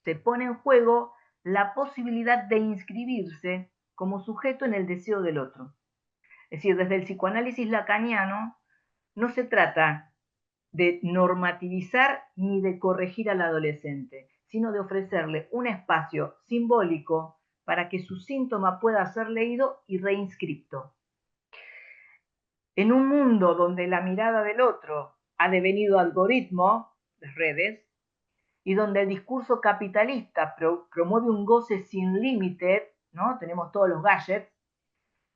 B: se pone en juego la posibilidad de inscribirse como sujeto en el deseo del otro. Es decir, desde el psicoanálisis lacaniano no se trata de normativizar ni de corregir al adolescente, sino de ofrecerle un espacio simbólico para que su síntoma pueda ser leído y reinscripto. En un mundo donde la mirada del otro ha devenido algoritmo, las redes, y donde el discurso capitalista promueve un goce sin límite, ¿no? Tenemos todos los gadgets,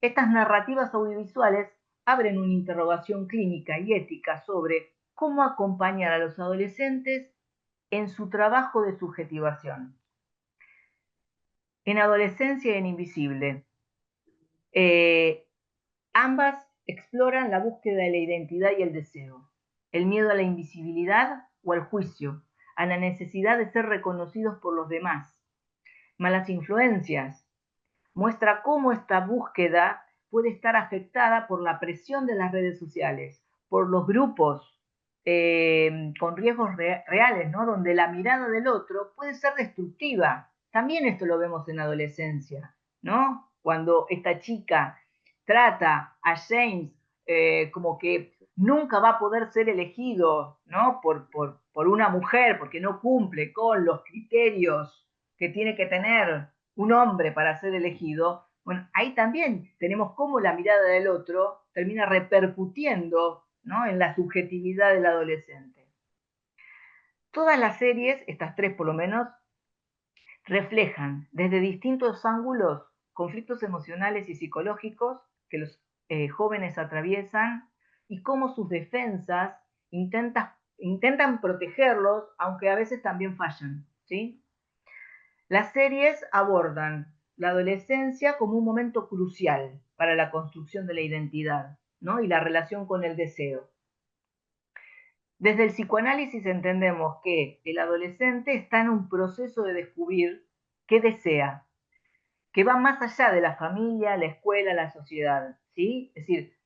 B: estas narrativas audiovisuales abren una interrogación clínica y ética sobre cómo acompañar a los adolescentes en su trabajo de subjetivación. En Adolescencia y en Invisible, ambas exploran la búsqueda de la identidad y el deseo, el miedo a la invisibilidad o al juicio, a la necesidad de ser reconocidos por los demás. Malas influencias muestra cómo esta búsqueda puede estar afectada por la presión de las redes sociales, por los grupos con riesgos reales, ¿no? Donde la mirada del otro puede ser destructiva. También esto lo vemos en adolescencia, ¿no? Cuando esta chica trata a James como que nunca va a poder ser elegido, ¿no? Por una mujer, porque no cumple con los criterios que tiene que tener un hombre para ser elegido. Bueno, ahí también tenemos cómo la mirada del otro termina repercutiendo, ¿no? En la subjetividad del adolescente. Todas las series, estas tres por lo menos, reflejan desde distintos ángulos conflictos emocionales y psicológicos que los jóvenes atraviesan y cómo sus defensas intentan protegerlos, aunque a veces también fallan, ¿sí? Las series abordan la adolescencia como un momento crucial para la construcción de la identidad, ¿no? Y la relación con el deseo. Desde el psicoanálisis entendemos que el adolescente está en un proceso de descubrir qué desea, que va más allá de la familia, la escuela, la sociedad, ¿sí? Es decir,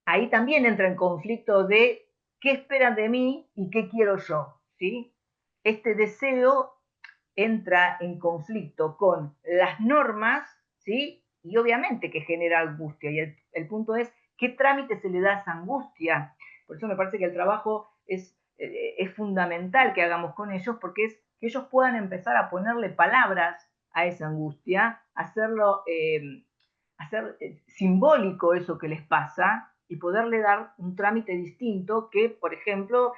B: ahí también entra en conflicto de qué esperan de mí y qué quiero yo, ¿sí? Este deseo entra en conflicto con las normas, ¿sí? Y obviamente que genera angustia. Y el punto es, ¿qué trámite se le da a esa angustia? Por eso me parece que el trabajo es fundamental que hagamos con ellos, porque es que ellos puedan empezar a ponerle palabras a esa angustia, hacerlo, hacer simbólico eso que les pasa y poderle dar un trámite distinto que, por ejemplo,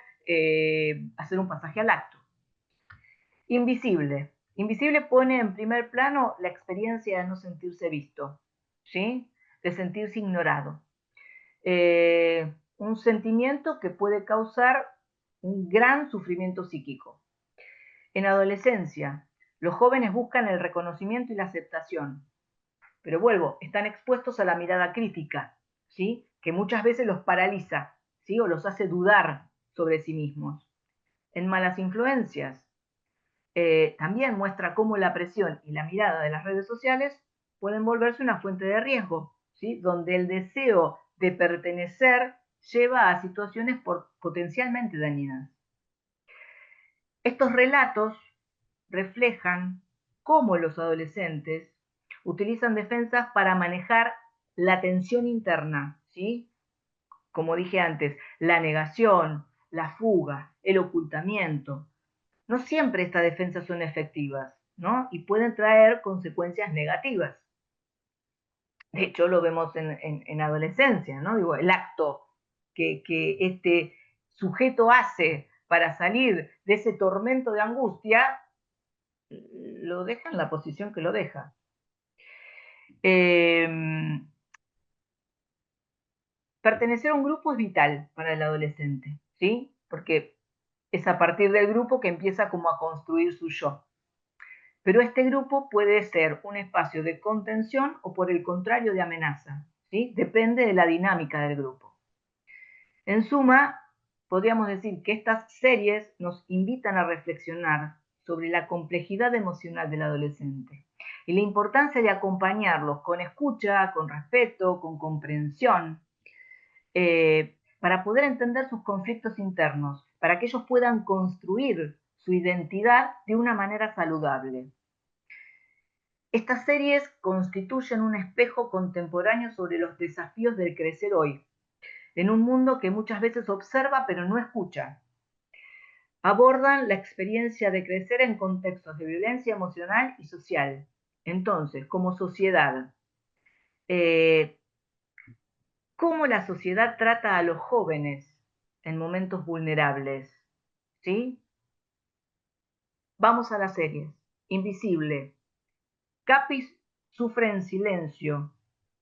B: hacer un pasaje al acto. Invisible. Invisible pone en primer plano la experiencia de no sentirse visto, ¿sí? De sentirse ignorado. Un sentimiento que puede causar un gran sufrimiento psíquico. En adolescencia, los jóvenes buscan el reconocimiento y la aceptación, pero vuelvo, están expuestos a la mirada crítica, ¿sí? Que muchas veces los paraliza, ¿sí? O los hace dudar sobre sí mismos. En malas influencias, también muestra cómo la presión y la mirada de las redes sociales pueden volverse una fuente de riesgo, ¿sí? Donde el deseo de pertenecer lleva a situaciones potencialmente dañinas. Estos relatos reflejan cómo los adolescentes utilizan defensas para manejar la tensión interna, ¿sí? Como dije antes, la negación, la fuga, el ocultamiento. No siempre estas defensas son efectivas, ¿no? Y pueden traer consecuencias negativas. De hecho, lo vemos en adolescencia, ¿no? Digo, el acto que este sujeto hace para salir de ese tormento de angustia, lo deja en la posición que lo deja. Pertenecer a un grupo es vital para el adolescente, ¿sí? Porque es a partir del grupo que empieza como a construir su yo. Pero este grupo puede ser un espacio de contención o por el contrario de amenaza, ¿sí? Depende de la dinámica del grupo. En suma, podríamos decir que estas series nos invitan a reflexionar sobre la complejidad emocional del adolescente y la importancia de acompañarlos con escucha, con respeto, con comprensión, para poder entender sus conflictos internos, para que ellos puedan construir su identidad de una manera saludable. Estas series constituyen un espejo contemporáneo sobre los desafíos del crecer hoy, en un mundo que muchas veces observa pero no escucha. Abordan la experiencia de crecer en contextos de violencia emocional y social. Entonces, como sociedad, cómo la sociedad trata a los jóvenes en momentos vulnerables, ¿sí? Vamos a las series. Invisible. Capis sufre en silencio,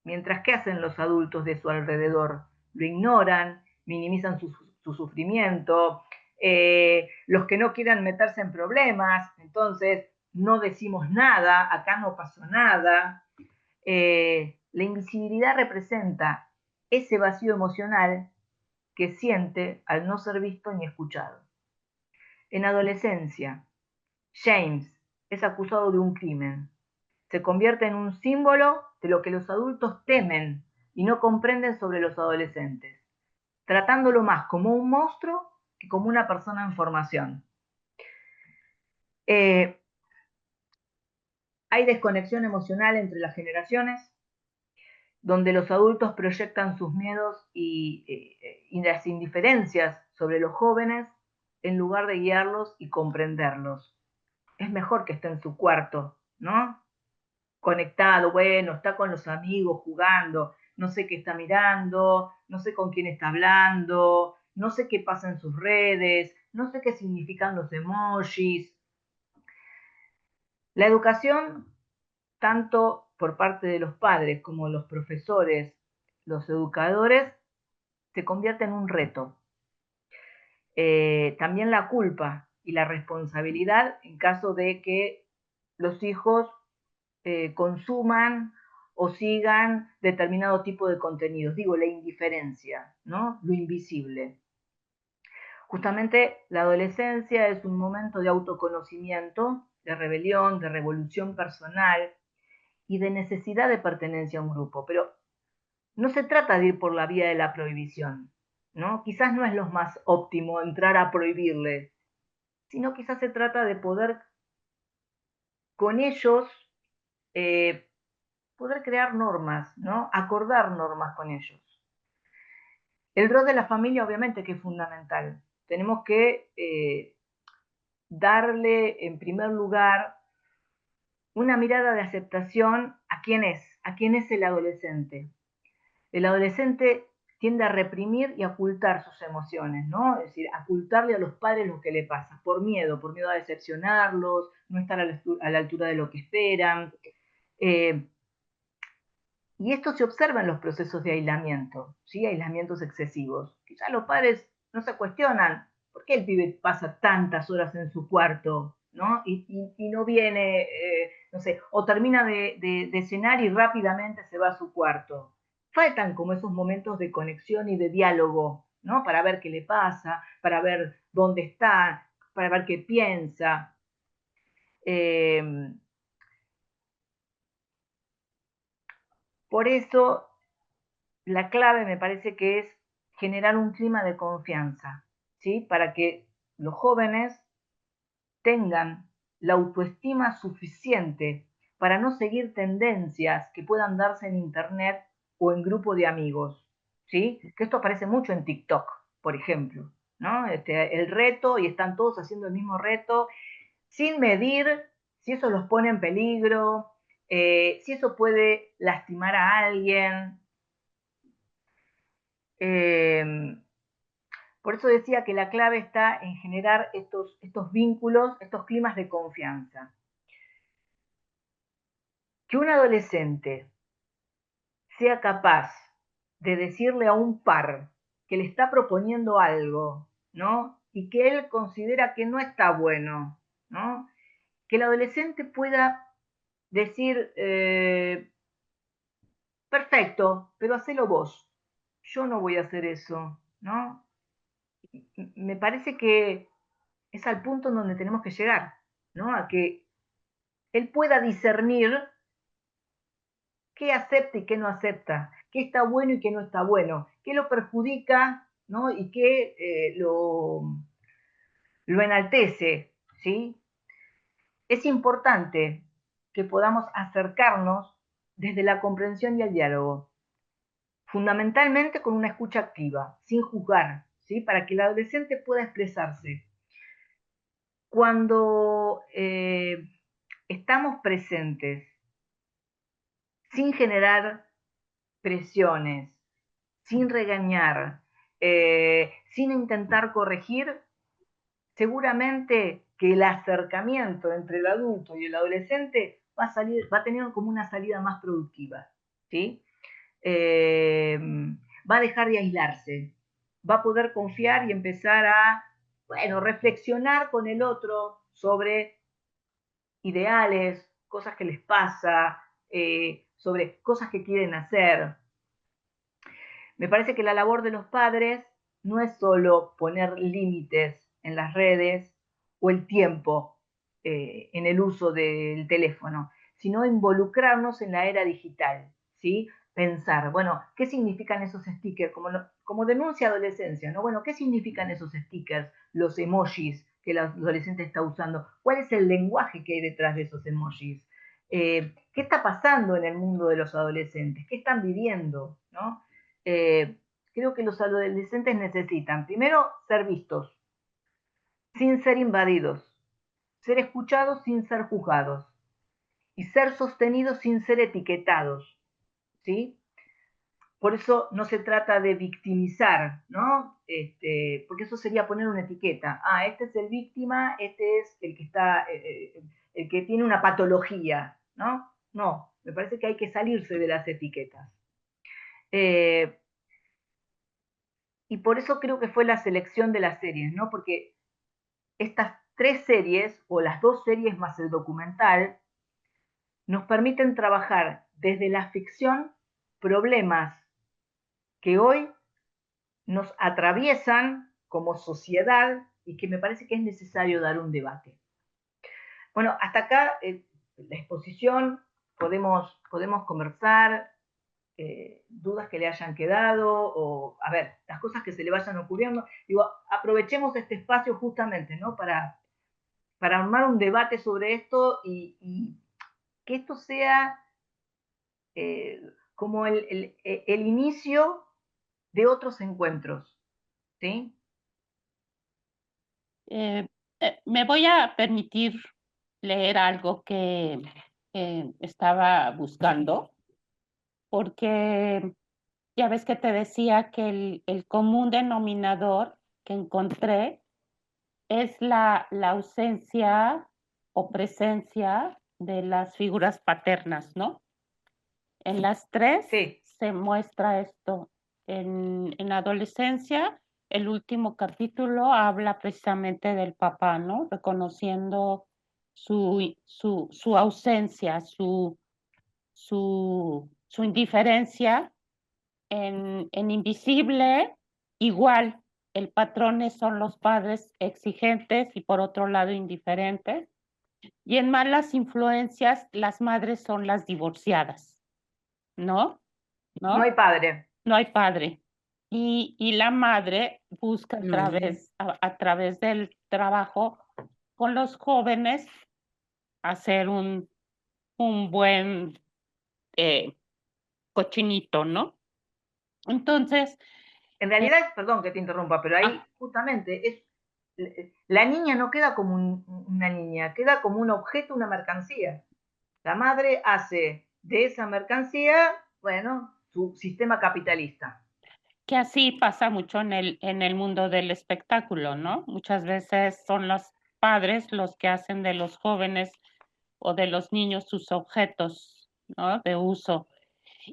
B: mientras que hacen los adultos de su alrededor. Lo ignoran, minimizan su sufrimiento, los que no quieran meterse en problemas, entonces no decimos nada, acá no pasó nada. La invisibilidad representa ese vacío emocional que siente al no ser visto ni escuchado. En adolescencia, James es acusado de un crimen. Se convierte en un símbolo de lo que los adultos temen y no comprenden sobre los adolescentes, tratándolo más como un monstruo que como una persona en formación. Hay desconexión emocional entre las generaciones, donde los adultos proyectan sus miedos y las indiferencias sobre los jóvenes en lugar de guiarlos y comprenderlos. Es mejor que esté en su cuarto, ¿no? Conectado, bueno, está con los amigos jugando, no sé qué está mirando, no sé con quién está hablando, no sé qué pasa en sus redes, no sé qué significan los emojis. La educación, tanto por parte de los padres como los profesores, los educadores, se convierte en un reto. También la culpa y la responsabilidad en caso de que los hijos consuman o sigan determinado tipo de contenidos. Digo, la indiferencia, ¿no? Lo invisible. Justamente la adolescencia es un momento de autoconocimiento, de rebelión, de revolución personal y de necesidad de pertenencia a un grupo. Pero no se trata de ir por la vía de la prohibición, ¿no? Quizás no es lo más óptimo entrar a prohibirle, sino quizás se trata de poder con ellos poder crear normas, ¿no? Acordar normas con ellos. El rol de la familia obviamente que es fundamental. Tenemos que darle en primer lugar una mirada de aceptación a quién es el adolescente. El adolescente tiende a reprimir y a ocultar sus emociones, ¿no? Es decir, a ocultarle a los padres lo que le pasa, por miedo a decepcionarlos, no estar a la altura de lo que esperan. Y esto se observa en los procesos de aislamiento, ¿sí? Aislamientos excesivos. Quizás los padres no se cuestionan por qué el pibe pasa tantas horas en su cuarto, ¿no? Y no viene, no sé, o termina de cenar y rápidamente se va a su cuarto. Faltan como esos momentos de conexión y de diálogo, ¿no? Para ver qué le pasa, para ver dónde está, para ver qué piensa. Por eso la clave me parece que es generar un clima de confianza, ¿sí? Para que los jóvenes tengan la autoestima suficiente para no seguir tendencias que puedan darse en internet o en grupo de amigos, ¿sí? Que esto aparece mucho en TikTok, por ejemplo, ¿no? El reto y están todos haciendo el mismo reto sin medir si eso los pone en peligro, si eso puede lastimar a alguien, por eso decía que la clave está en generar estos vínculos, estos climas de confianza. Que un adolescente sea capaz de decirle a un par que le está proponiendo algo, ¿no? Y que él considera que no está bueno, ¿no? Que el adolescente pueda decir, perfecto, pero hacelo vos. Yo no voy a hacer eso, ¿no? Me parece que es al punto en donde tenemos que llegar, ¿no? A que él pueda discernir qué acepta y qué no acepta, qué está bueno y qué no está bueno, qué lo perjudica, ¿no? Y qué lo enaltece, ¿sí? Es importante que podamos acercarnos desde la comprensión y el diálogo, fundamentalmente con una escucha activa, sin juzgar, ¿sí? Para que el adolescente pueda expresarse. Cuando estamos presentes, sin generar presiones, sin regañar, sin intentar corregir, seguramente que el acercamiento entre el adulto y el adolescente va a tener como una salida más productiva, ¿sí? Va a dejar de aislarse, va a poder confiar y empezar a, bueno, reflexionar con el otro sobre ideales, cosas que les pasa, sobre cosas que quieren hacer. Me parece que la labor de los padres no es solo poner límites en las redes o el tiempo en el uso del teléfono, sino involucrarnos en la era digital, ¿sí? Pensar, bueno, ¿qué significan esos stickers? Como denuncia adolescencia, ¿no? Bueno, ¿qué significan esos stickers, los emojis que el adolescente está usando? ¿Cuál es el lenguaje que hay detrás de esos emojis? ¿Qué está pasando en el mundo de los adolescentes? ¿Qué están viviendo? ¿No? Creo que los adolescentes necesitan, primero, ser vistos, sin ser invadidos, ser escuchados sin ser juzgados y ser sostenidos sin ser etiquetados, ¿sí? Por eso no se trata de victimizar, ¿no? Porque eso sería poner una etiqueta. Ah, este es el víctima, este es el que está, el que tiene una patología, ¿no? No, me parece que hay que salirse de las etiquetas. Y por eso creo que fue la selección de las series, ¿no? Porque estas 3 series, o las 2 series más el documental, nos permiten trabajar desde la ficción problemas que hoy nos atraviesan como sociedad y que me parece que es necesario dar un debate. Bueno, hasta acá la exposición, podemos conversar, dudas que le hayan quedado, o, a ver, las cosas que se le vayan ocurriendo. Digo, aprovechemos este espacio justamente, ¿no? Para armar un debate sobre esto y que esto sea como el inicio de otros encuentros, ¿sí?
A: Eh, Me voy a permitir leer algo que estaba buscando, porque ya ves que te decía que el común denominador que encontré es la ausencia o presencia de las figuras paternas, ¿no? En las tres
B: Sí,
A: se muestra esto. En adolescencia, el último capítulo habla precisamente del papá, ¿no? Reconociendo su ausencia, su indiferencia. En Invisible, igual, el patrón son los padres exigentes y por otro lado indiferentes. Y en Malas Influencias, las madres son las divorciadas, ¿no?
B: no hay
A: ¿No?
B: padre.
A: No hay padre. Y la madre busca
B: No.
A: a través del trabajo con los jóvenes hacer un buen eh, cochinito, ¿no? Entonces,
B: En
A: eh,
B: realidad, perdón que te interrumpa, pero
A: ah,
B: ahí justamente es la niña no queda como una niña, queda como un objeto, una mercancía. La madre hace de esa mercancía, bueno, su sistema capitalista.
A: que así pasa mucho en el mundo del espectáculo, ¿no? Muchas veces son los padres los que hacen de los jóvenes o de los niños sus objetos, ¿no? De uso.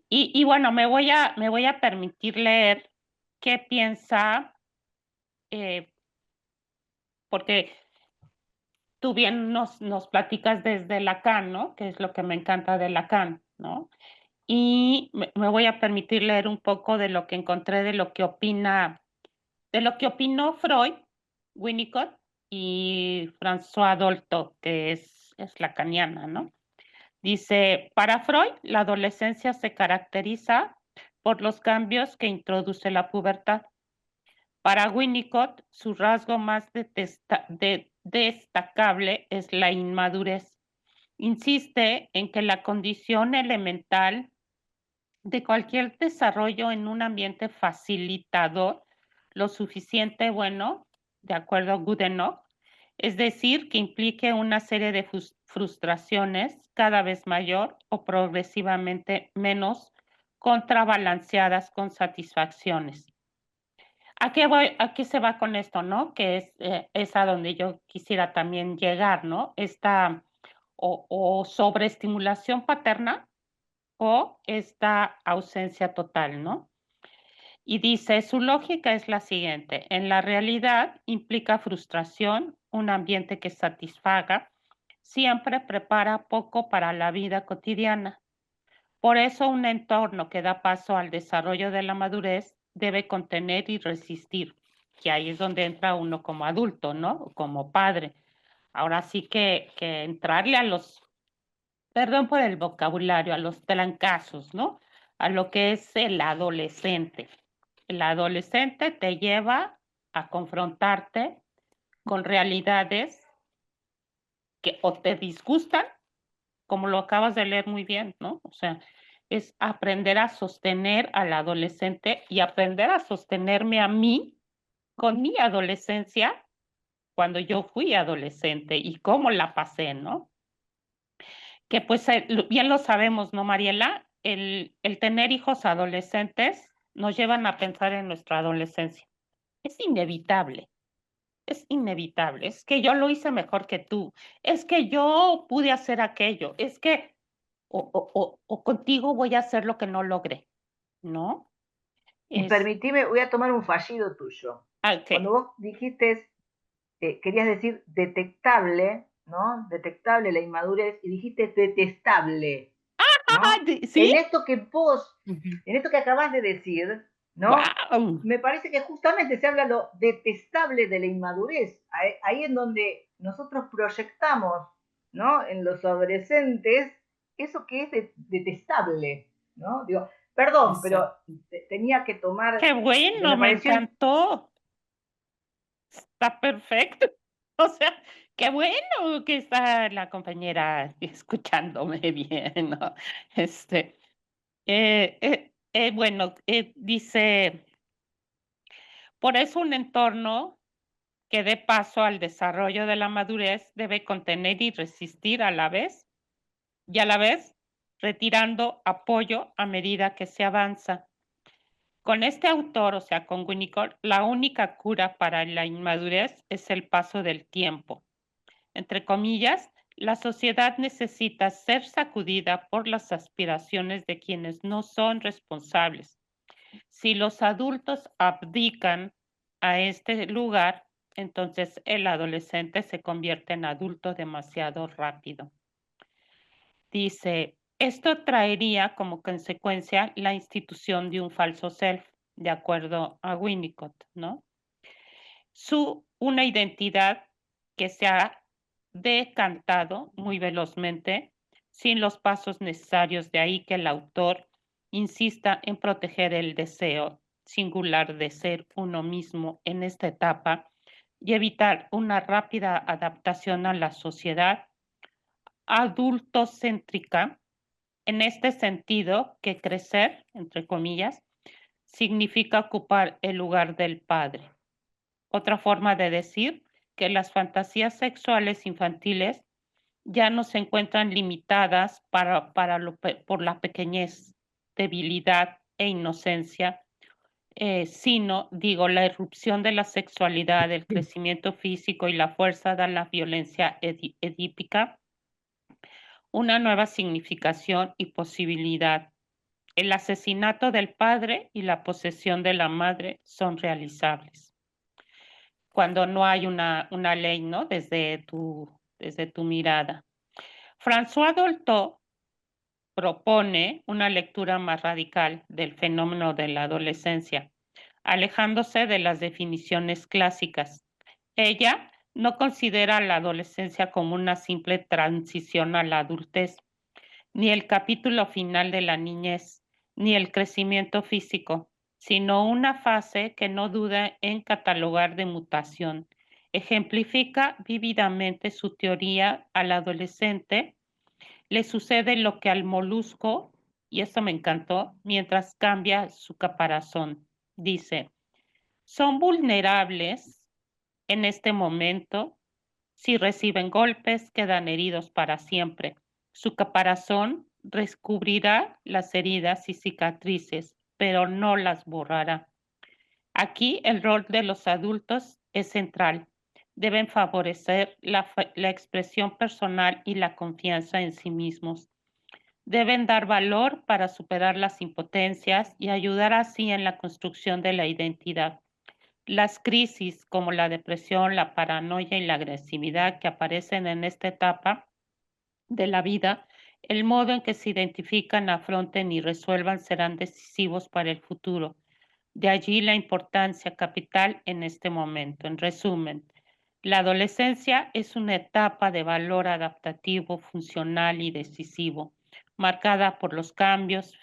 A: Y bueno, me voy a permitir leer qué piensa, eh, porque tú bien nos platicas desde Lacan, ¿no? Que es lo que me encanta de Lacan, ¿no? Y me voy a permitir leer un poco de lo que encontré, de lo que opinó Freud, Winnicott y François Dolto, que es lacaniana, ¿no? Dice, para Freud, la adolescencia se caracteriza por los cambios que introduce la pubertad. Para Winnicott, su rasgo más destacable es la inmadurez. Insiste en que la condición elemental de cualquier desarrollo en un ambiente facilitador, lo suficiente bueno, de acuerdo a Goodenough, es decir, que implique una serie de frustraciones cada vez mayor o progresivamente menos contrabalanceadas con satisfacciones. ¿A qué se va con esto, no? Que es a donde yo quisiera también llegar, ¿no? Esta o sobreestimulación paterna o esta ausencia total, ¿no? Y dice, su lógica es la siguiente, en la realidad implica frustración, un ambiente que satisfaga, siempre prepara poco para la vida cotidiana. Por eso un entorno que da paso al desarrollo de la madurez debe contener y resistir, que ahí es donde entra uno como adulto, ¿no? Como padre. Ahora sí que entrarle a los, perdón por el vocabulario, a los trancazos, ¿no? A lo que es el adolescente. El adolescente te lleva a confrontarte con realidades que o te disgustan, como lo acabas de leer muy bien, ¿no? O sea, es aprender a sostener al adolescente y aprender a sostenerme a mí con mi adolescencia cuando yo fui adolescente y cómo la pasé, ¿no? Que pues bien lo sabemos, ¿no, Mariela? El tener hijos adolescentes nos llevan a pensar en nuestra adolescencia. Es inevitable. Es inevitable, es que yo lo hice mejor que tú, es que yo pude hacer aquello, es que o contigo voy a hacer lo que no logré, ¿no?
B: Y
A: Es
B: permitime, voy a tomar un fallido tuyo. Cuando
A: okey.
B: vos dijiste, querías decir detectable, ¿no? Detectable la inmadurez y dijiste detestable, ¿no?
A: ¿Sí?
B: En esto que vos,
A: Ujú.
B: en esto que acabas de decir, ¿no?
A: Guau.
B: Me parece que justamente se habla lo detestable de la inmadurez. Ahí en donde nosotros proyectamos, ¿no? En los adolescentes, eso que es detestable, ¿no? Digo, perdón, pero
A: Exacto.
B: tenía que tomar,
A: Qué
B: porque
A: bueno,
B: me
A: me
B: pareció
A: encantó, está perfecto. O sea, qué bueno que está la compañera escuchándome bien, ¿no? Este, bueno, dice por eso un entorno que dé paso al desarrollo de la madurez debe contener y resistir a la vez, y a la vez retirando apoyo a medida que se avanza. Con este autor, o sea, con Winnicott, la única cura para la inmadurez es el paso del tiempo. Entre comillas, la sociedad necesita ser sacudida por las aspiraciones de quienes no son responsables. Si los adultos abdican a este lugar, entonces el adolescente se convierte en adulto demasiado rápido. Dice, esto traería como consecuencia la institución de un falso self, de acuerdo a Winnicott, ¿no? Una identidad que se ha decantado muy velozmente sin los pasos necesarios, de ahí que el autor insista en proteger el deseo singular de ser uno mismo en esta etapa y evitar una rápida adaptación a la sociedad adultocéntrica, en este sentido que crecer, entre comillas, significa ocupar el lugar del padre. Otra forma de decir que las fantasías sexuales infantiles ya no se encuentran limitadas por la pequeñez, debilidad e inocencia, sino, digo, la irrupción de la sexualidad, el crecimiento físico y la fuerza de la violencia edípica, una nueva significación y posibilidad. El asesinato del padre y la posesión de la madre son realizables cuando no hay una ley, ¿no? Desde tu mirada. François Dolto propone una lectura más radical del fenómeno de la adolescencia, alejándose de las definiciones clásicas. Ella no considera la adolescencia como una simple transición a la adultez, ni el capítulo final de la niñez, ni el crecimiento físico, sino una fase que no duda en catalogar de mutación. Ejemplifica vívidamente su teoría al adolescente. Le sucede lo que al molusco, y esto me encantó, mientras cambia su caparazón. Dice, son vulnerables en este momento. Si reciben golpes, quedan heridos para siempre. Su caparazón descubrirá las heridas y cicatrices, pero no las borrará. Aquí el rol de los adultos es central. Deben favorecer la expresión personal y la confianza en sí mismos. Deben dar valor para superar las impotencias y ayudar así en la construcción de la identidad. Las crisis como la depresión, la paranoia y la agresividad que aparecen en esta etapa de la vida, el modo en que se identifican, afronten y resuelvan serán decisivos para el futuro. De allí la importancia capital en este momento. En resumen, la adolescencia es una etapa de valor adaptativo, funcional y decisivo, marcada por los cambios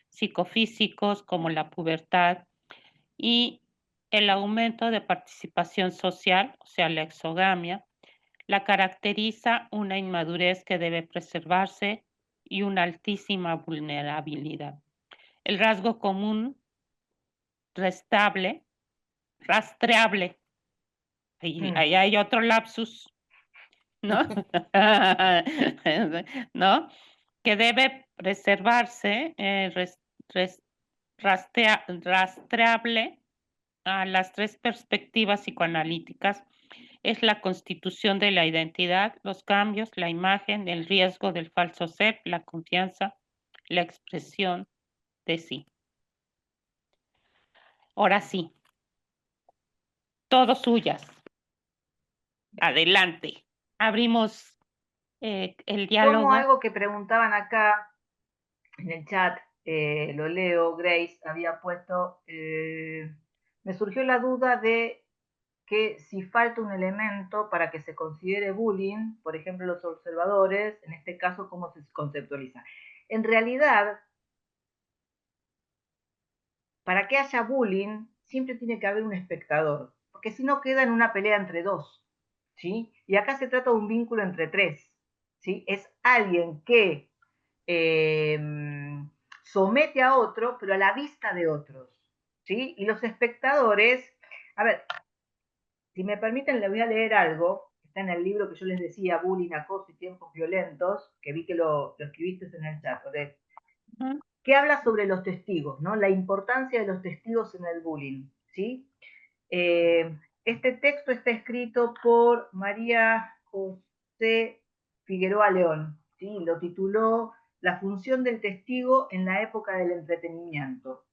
A: psicofísicos como la pubertad y el aumento de participación social, o sea, la exogamia. La caracteriza una inmadurez que debe preservarse y una altísima vulnerabilidad. El rasgo común restable, rastreable, ahí hay otro lapsus, ¿no? ¿No? Que debe preservarse, rastreable a las tres perspectivas psicoanalíticas es la constitución de la identidad, los cambios, la imagen, el riesgo del falso ser, la confianza, la expresión de sí. Ahora sí, todo suyas. Adelante. Abrimos el
B: Tomo
A: diálogo.
B: algo que preguntaban acá en el chat, lo leo. Grace había puesto, me surgió la duda de que si falta un elemento para que se considere bullying, por ejemplo, los observadores, en este caso, ¿cómo se conceptualiza? En realidad, para que haya bullying, siempre tiene que haber un espectador, porque si no queda en una pelea entre dos, ¿sí? Y acá se trata de un vínculo entre tres, ¿sí? Es alguien que somete a otro, pero a la vista de otros, ¿sí? Y los espectadores, a ver, si me permiten, les voy a leer algo, está en el libro que yo les decía, Bullying, Acoso y Tiempos Violentos, que vi que lo escribiste en el chat, ¿okay? Que habla sobre los testigos, ¿no? La importancia de los testigos en el bullying, ¿sí? Este texto está escrito por María José Figueroa León, ¿sí? Lo tituló La función del testigo en la época del entretenimiento.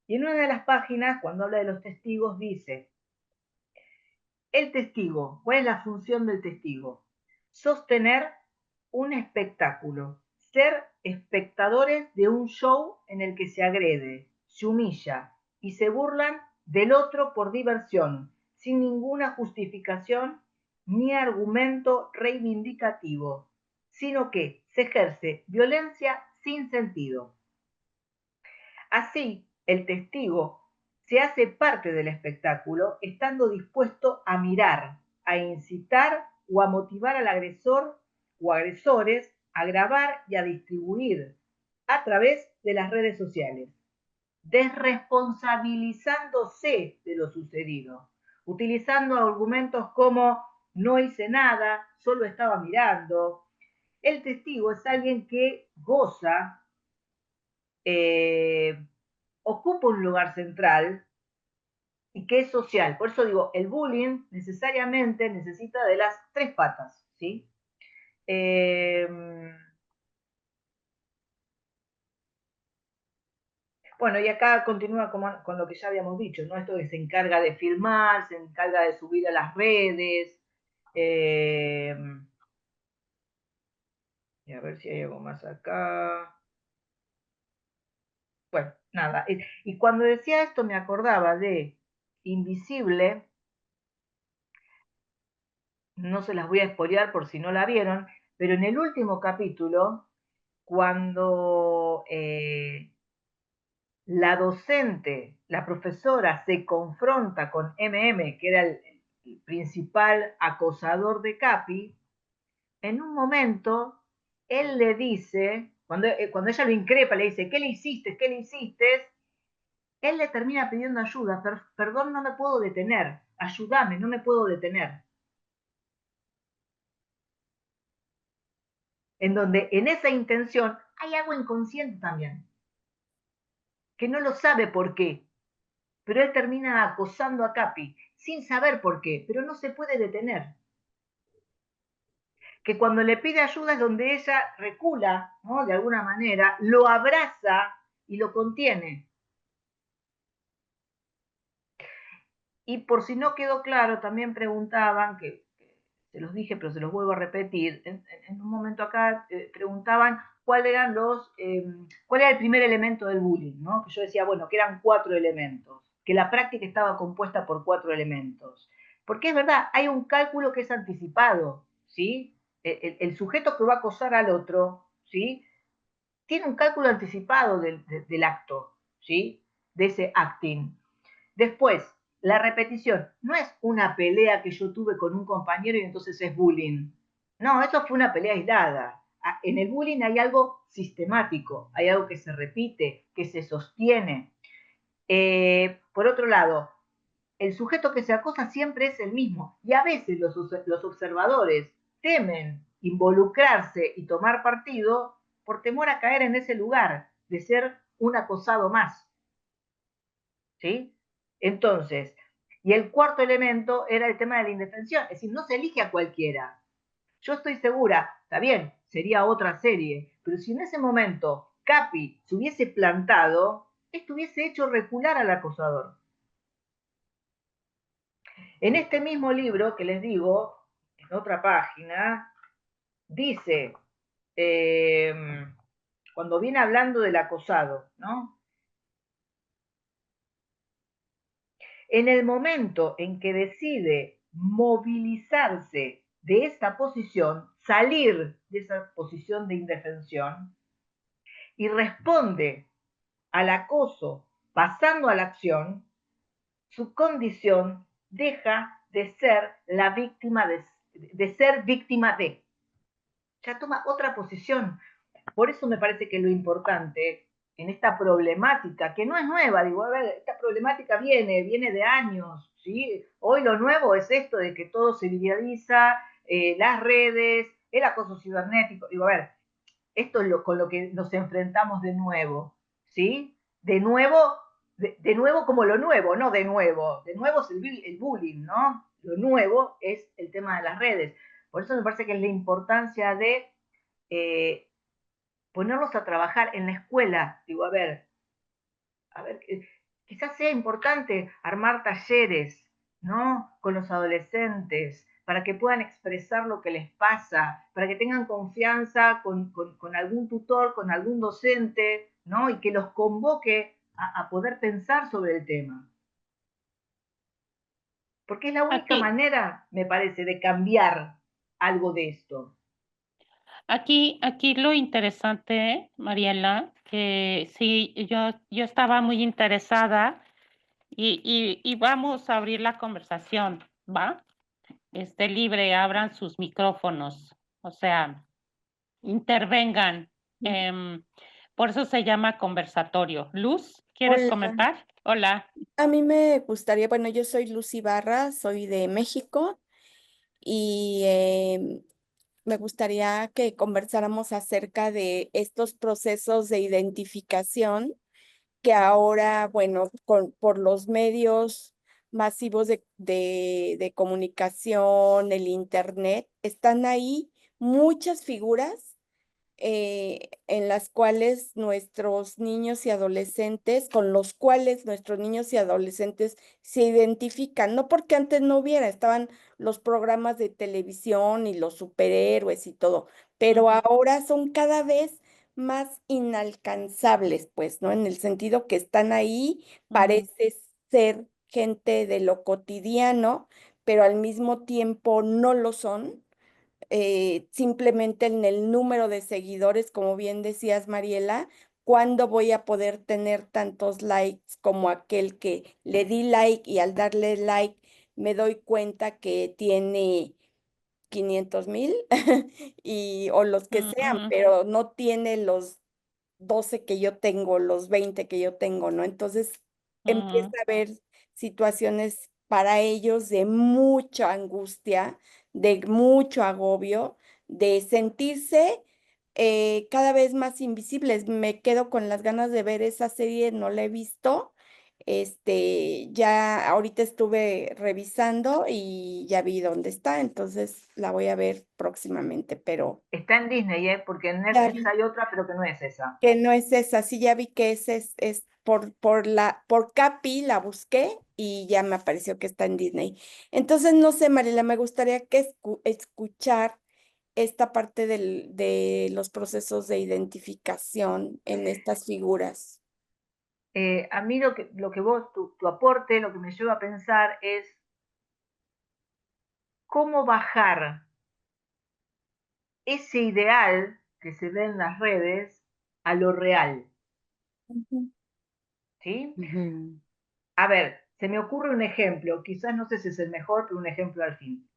B: Y en una de las páginas, cuando habla de los testigos, dice, el testigo, ¿cuál es la función del testigo? Sostener un espectáculo, ser espectadores de un show en el que se agrede, se humilla y se burlan del otro por diversión, sin ninguna justificación ni argumento reivindicativo, sino que se ejerce violencia sin sentido. Así, el testigo se hace parte del espectáculo, estando dispuesto a mirar, a incitar o a motivar al agresor o agresores a grabar y a distribuir a través de las redes sociales, desresponsabilizándose de lo sucedido, utilizando argumentos como no hice nada, solo estaba mirando. El testigo es alguien que goza, ocupa un lugar central y que es social. Por eso digo, el bullying necesariamente necesita de las tres patas, ¿sí? Bueno, y acá continúa con lo que ya habíamos dicho, ¿no? Esto que se encarga de filmar, se encarga de subir a las redes. Y a ver si hay algo más acá. Bueno, nada. Y cuando decía esto me acordaba de Invisible, no se las voy a espolear por si no la vieron, pero en el último capítulo, cuando la docente, la profesora, se confronta con MM, que era el principal acosador de Capi, en un momento él le dice, cuando ella lo increpa, le dice, ¿qué le hiciste? ¿Qué le hiciste? Él le termina pidiendo ayuda, perdón, no me puedo detener, ayúdame, no me puedo detener. en donde en esa intención hay algo inconsciente también, que no lo sabe por qué, pero él termina acosando a Capi sin saber por qué, pero no se puede detener. Que cuando le pide ayuda es donde ella recula, ¿no? De alguna manera, lo abraza y lo contiene. Y por si no quedó claro, también preguntaban, que se los dije, pero se los vuelvo a repetir, en un momento acá preguntaban cuál era el primer elemento del bullying, ¿no? Que yo decía, bueno, que eran 4 elementos, que la práctica estaba compuesta por 4 elementos. Porque es verdad, hay un cálculo que es anticipado, ¿sí? El sujeto que va a acosar al otro, ¿sí? Tiene un cálculo anticipado del acto, ¿sí? De ese acting. Después, la repetición no es una pelea que yo tuve con un compañero y entonces es bullying. No, eso fue una pelea aislada. En el bullying hay algo sistemático, hay algo que se repite, que se sostiene. Por otro lado, el sujeto que se acosa siempre es el mismo y a veces los observadores temen involucrarse y tomar partido por temor a caer en ese lugar de ser un acosado más. ¿Sí? Entonces, y el cuarto elemento era el tema de la indefensión, es decir, no se elige a cualquiera. Yo estoy segura, está bien, sería otra serie, pero si en ese momento Capi se hubiese plantado, esto hubiese hecho recular al acosador. En este mismo libro que les digo, en otra página, dice, cuando viene hablando del acosado, ¿no? En el momento en que decide movilizarse de esta posición, salir de esa posición de indefensión y responde al acoso pasando a la acción, su condición deja de ser la víctima de ser víctima de. Ya toma otra posición. Por eso me parece que lo importante en esta problemática, que no es nueva, digo, a ver, esta problemática viene de años, ¿sí? Hoy lo nuevo es esto de que todo se viraliza, las redes, el acoso cibernético, digo, a ver, esto es con lo que nos enfrentamos de nuevo, ¿sí? De nuevo como lo nuevo, no de nuevo es el bullying, ¿no? Lo nuevo es el tema de las redes. Por eso me parece que es la importancia de eh, ponerlos a trabajar en la escuela. Digo, a ver, quizás sea importante armar talleres, ¿no? Con los adolescentes, para que puedan expresar lo que les pasa, para que tengan confianza con algún tutor, con algún docente, ¿no? Y que los convoque a poder pensar sobre el tema. Porque es la única
A: Aquí,
B: manera, me parece, de cambiar algo de esto.
A: aquí lo interesante, Mariela, que sí, yo estaba muy interesada y vamos a abrir la conversación, ¿va? Libre, abran sus micrófonos, o sea, intervengan. Por eso se llama conversatorio. Luz, ¿quieres
C: Hola,
A: comentar? Hola.
C: a mí me gustaría, bueno, yo soy Lucy Barra, soy de México y me gustaría que conversáramos acerca de estos procesos de identificación que ahora, bueno, por los medios masivos de comunicación, el internet, están ahí muchas figuras en las cuales nuestros niños y adolescentes, con los cuales nuestros niños y adolescentes se identifican, no porque antes no hubiera, estaban los programas de televisión y los superhéroes y todo, pero ahora son cada vez más inalcanzables, pues, ¿no? En el sentido que están ahí, parece ser gente de lo cotidiano, pero al mismo tiempo no lo son simplemente en el número de seguidores, como bien decías, Mariela, ¿cuándo voy a poder tener tantos likes como aquel que le di like y al darle like me doy cuenta que tiene 500,000 o los que sean, pero no tiene los 12 que yo tengo, los 20 que yo tengo, ¿no? Entonces empieza a haber situaciones para ellos de mucha angustia, de mucho agobio, de sentirse cada vez más invisibles. Me quedo con las ganas de ver esa serie, no la he visto. Ya ahorita estuve revisando y ya vi dónde está, entonces la voy a ver próximamente, pero
B: Está en Disney, porque en
C: ya
B: Netflix
C: vi
B: hay otra, pero que no es esa.
C: que no es esa, sí ya vi que esa es por Capi la busqué y ya me apareció que está en Disney. Entonces, no sé, Mariela, me gustaría que escuchar esta parte de los procesos de identificación en estas figuras.
B: A mí lo que vos, tu aporte, lo que me lleva a pensar es cómo bajar ese ideal que se ve en las redes a lo real,
C: Ujú,
B: ¿sí?
A: Ujú.
B: A ver, se me ocurre un ejemplo, quizás no sé si es el mejor, pero un ejemplo al fin.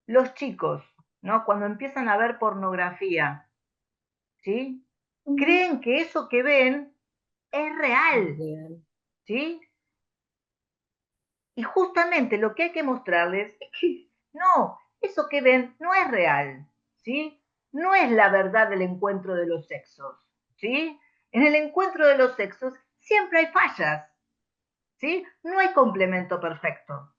B: Los chicos, ¿no? Cuando empiezan a ver pornografía, ¿sí?
C: ujú,
B: Creen que eso que ven es real,
A: Real.
B: ¿sí? Y justamente lo que hay que mostrarles es que no, eso que ven no es real, ¿sí? No es la verdad del encuentro de los sexos, ¿sí? En el encuentro de los sexos siempre hay fallas, ¿sí? No hay complemento perfecto.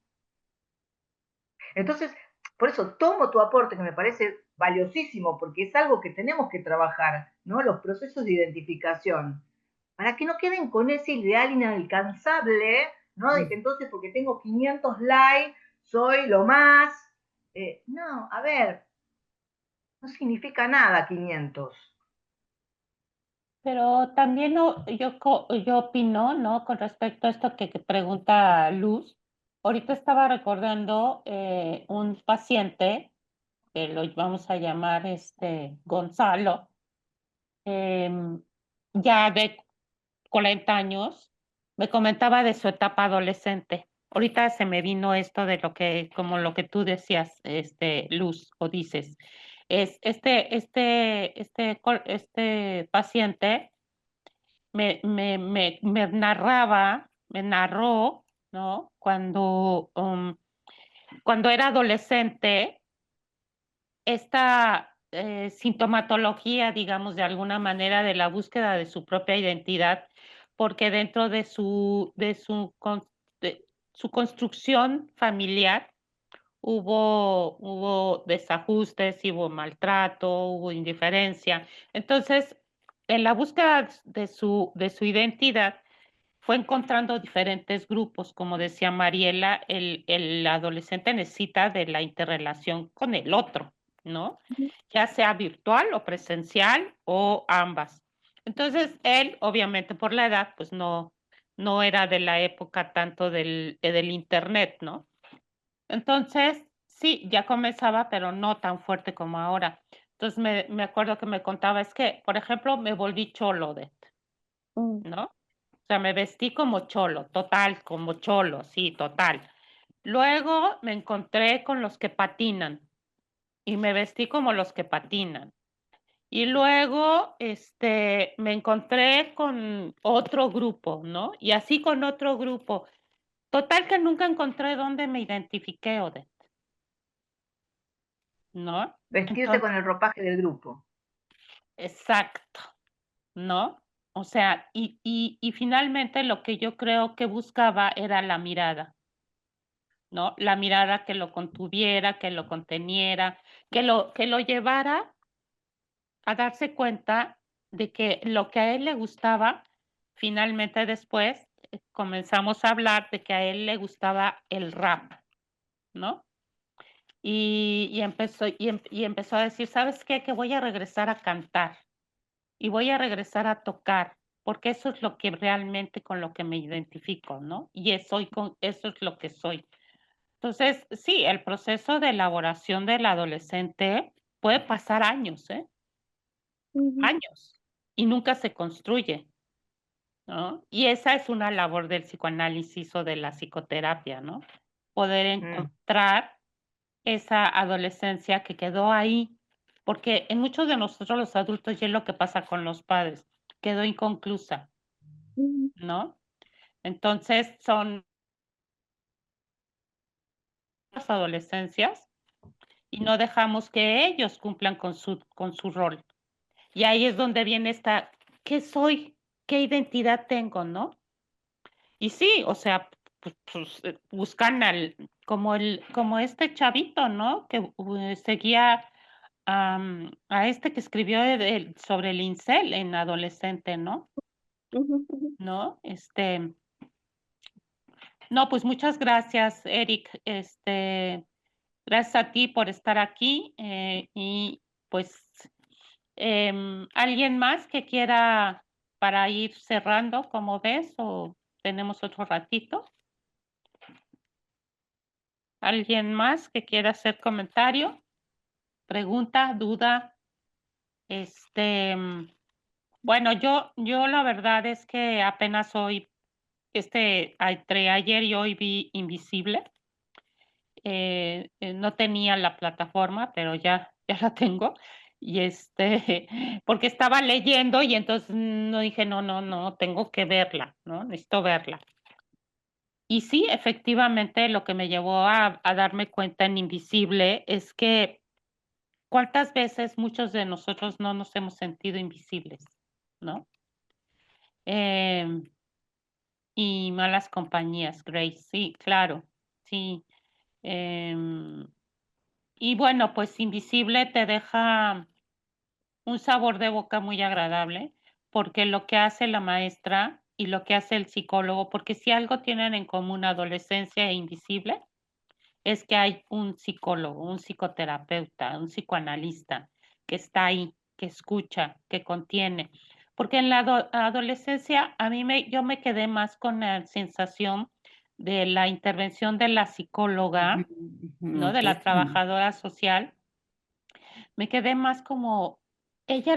B: Entonces, por eso tomo tu aporte, que me parece valiosísimo, porque es algo que tenemos que trabajar, ¿no? Los procesos de identificación, para que no queden con ese ideal inalcanzable, ¿no? De que entonces, porque tengo 500 likes, soy lo más. No, a ver, no significa nada 500.
A: Pero también yo opino, ¿no? Con respecto a esto que pregunta Luz. Ahorita estaba recordando un paciente, que lo vamos a llamar Gonzalo, em, ya de 40 años, me comentaba de su etapa adolescente. Ahorita se me vino esto de como lo que tú decías, Luz, o dices. Es este paciente me narró, ¿no? Cuando era adolescente, esta sintomatología, digamos, de alguna manera, de la búsqueda de su propia identidad, porque dentro de su construcción familiar hubo desajustes, hubo maltrato, hubo indiferencia. Entonces, en la búsqueda de su identidad, fue encontrando diferentes grupos. Como decía Mariela, el adolescente necesita de la interrelación con el otro, ¿no?
C: ujú,
A: Ya sea virtual o presencial o ambas. Entonces, él, obviamente por la edad, pues no era de la época tanto del internet, ¿no? Entonces, sí, ya comenzaba, pero no tan fuerte como ahora. Entonces, me acuerdo que me contaba, es que, por ejemplo, me volví cholo,
C: mm,
A: ¿no? O sea, me vestí como cholo, total, como cholo, sí, total. Luego me encontré con los que patinan y me vestí como los que patinan. Y luego, me encontré con otro grupo, ¿no? Y así con otro grupo. Total que nunca encontré dónde me identifiqué, Odette, ¿no?
B: Vestirse con
A: Entonces,
B: el ropaje del grupo.
A: exacto, ¿no? O sea, y finalmente lo que yo creo que buscaba era la mirada, ¿no? La mirada que lo contuviera, que lo conteniera, que lo llevara a darse cuenta de que lo que a él le gustaba, finalmente después comenzamos a hablar de que a él le gustaba el rap, ¿no? Y empezó a decir, ¿sabes qué? Que voy a regresar a cantar y voy a regresar a tocar, porque eso es lo que realmente con lo que me identifico, ¿no? Eso es lo que soy. Entonces, sí, el proceso de elaboración del adolescente puede pasar años, ¿eh?
C: ujú,
A: Años, y nunca se construye, ¿no? Y esa es una labor del psicoanálisis o de la psicoterapia, ¿no? Poder
B: Mm.
A: encontrar esa adolescencia que quedó ahí, porque en muchos de nosotros los adultos, y es lo que pasa con los padres, quedó inconclusa,
C: ujú,
A: ¿no? Entonces son las adolescencias y no dejamos que ellos cumplan con su rol. Y ahí es donde viene esta, ¿qué soy? ¿Qué identidad tengo, no? Y sí, o sea, pues, buscan como este chavito, ¿no? Que seguía a este que escribió sobre el incel en adolescente, ¿no?
C: Ujú, ujú.
A: ¿No? No, pues muchas gracias, Eric. Gracias a ti por estar aquí. Y pues, ¿alguien más que quiera para ir cerrando, como ves, o tenemos otro ratito? ¿Alguien más que quiera hacer comentario, pregunta, duda? Bueno, yo la verdad es que apenas hoy, entre ayer y hoy vi Invisible. No tenía la plataforma, pero ya la tengo. Y, porque estaba leyendo y entonces no dije: "No, no, no, tengo que verla, ¿no? Necesito verla". Y sí, efectivamente, lo que me llevó a darme cuenta en Invisible es que, ¿cuántas veces muchos de nosotros no nos hemos sentido invisibles, no? Em, y malas compañías, Grace, sí, claro, sí. Em Y bueno, pues Invisible te deja un sabor de boca muy agradable, porque lo que hace la maestra y lo que hace el psicólogo, porque si algo tienen en común Adolescencia e Invisible, es que hay un psicólogo, un psicoterapeuta, un psicoanalista que está ahí, que escucha, que contiene. Porque en la adolescencia yo me quedé más con la sensación de la intervención de la
D: Ujú,
A: psicóloga,
D: ujú,
A: ¿no? De
D: ok.
A: la trabajadora social. Me quedé más como ella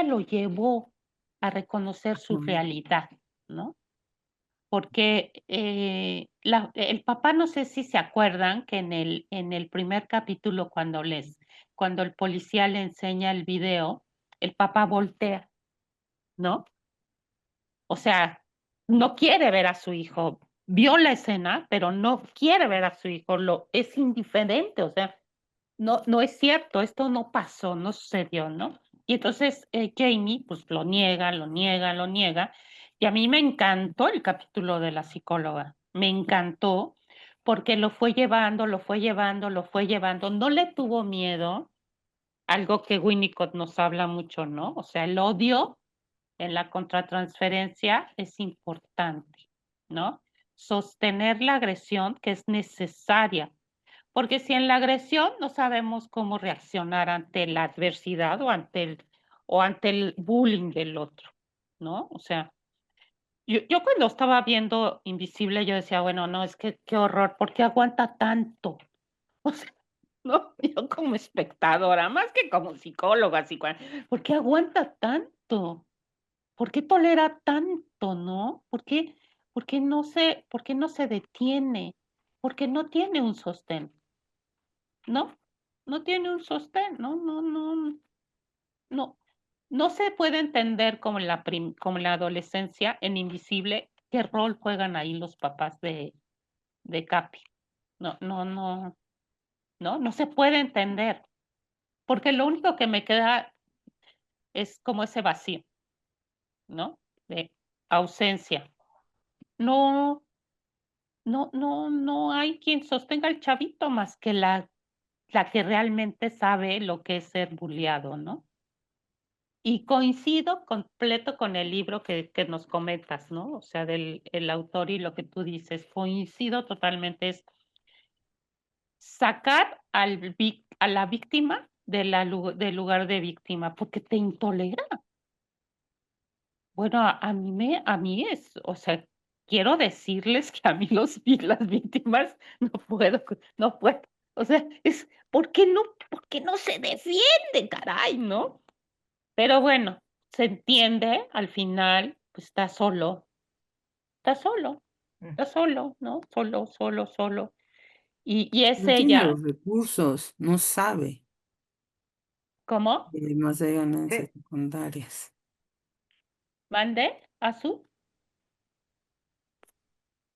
A: lo llevó a reconocer su
D: Ujú.
A: realidad, ¿no? Porque, el papá, no sé si se acuerdan que en el primer capítulo, cuando el policía le enseña el video, el papá voltea, ¿no? O sea, no quiere ver a su hijo. Vio la escena, pero no quiere ver a su hijo, es indiferente, o sea, no es cierto, esto no pasó, no sucedió, ¿no? Y entonces, Jamie, pues, lo niega, lo niega, lo niega, y a mí me encantó el capítulo de la psicóloga, me encantó, porque lo fue llevando, lo fue llevando, lo fue llevando, no le tuvo miedo, algo que Winnicott nos habla mucho, ¿no? O sea, el odio en la contratransferencia es importante, ¿no? Sostener la agresión que es necesaria, porque si en la agresión no sabemos cómo reaccionar ante la adversidad o ante el bullying del otro, ¿no? O sea, yo cuando estaba viendo Invisible, yo decía: "Bueno, no, es que qué horror, ¿por qué aguanta tanto?". O sea, no, yo como espectadora, más que como psicóloga, ¿por qué aguanta tanto? ¿Por qué tolera tanto, no? ¿Por qué no se detiene? Porque no tiene un sostén. No, no tiene un sostén, no, no, no, no, no se puede entender como en la adolescencia, en Invisible, qué rol juegan ahí los papás de Capi. No, no, no, no se puede entender, porque lo único que me queda es como ese vacío, ¿no? De ausencia. No, no, no, no hay quien sostenga al chavito más que la que realmente sabe lo que es ser bulleado, ¿no? Y coincido completo con el libro que nos comentas, ¿no? O sea, del el autor y lo que tú dices, coincido totalmente, es sacar a la víctima del lugar de víctima, porque te intolera. Bueno, a mí o sea, quiero decirles que a mí las víctimas no puedo, o sea, ¿por qué no se defiende, caray, no? Pero bueno, se entiende, al final, pues está solo,
B: Mm.
A: está solo, ¿no? Solo, solo, solo. Y es
D: No tiene
A: ella,
D: los recursos, no sabe
A: ¿cómo?
D: de más de ganancias
B: Sí,
D: secundarias.
A: ¿Mande? ¿Azul?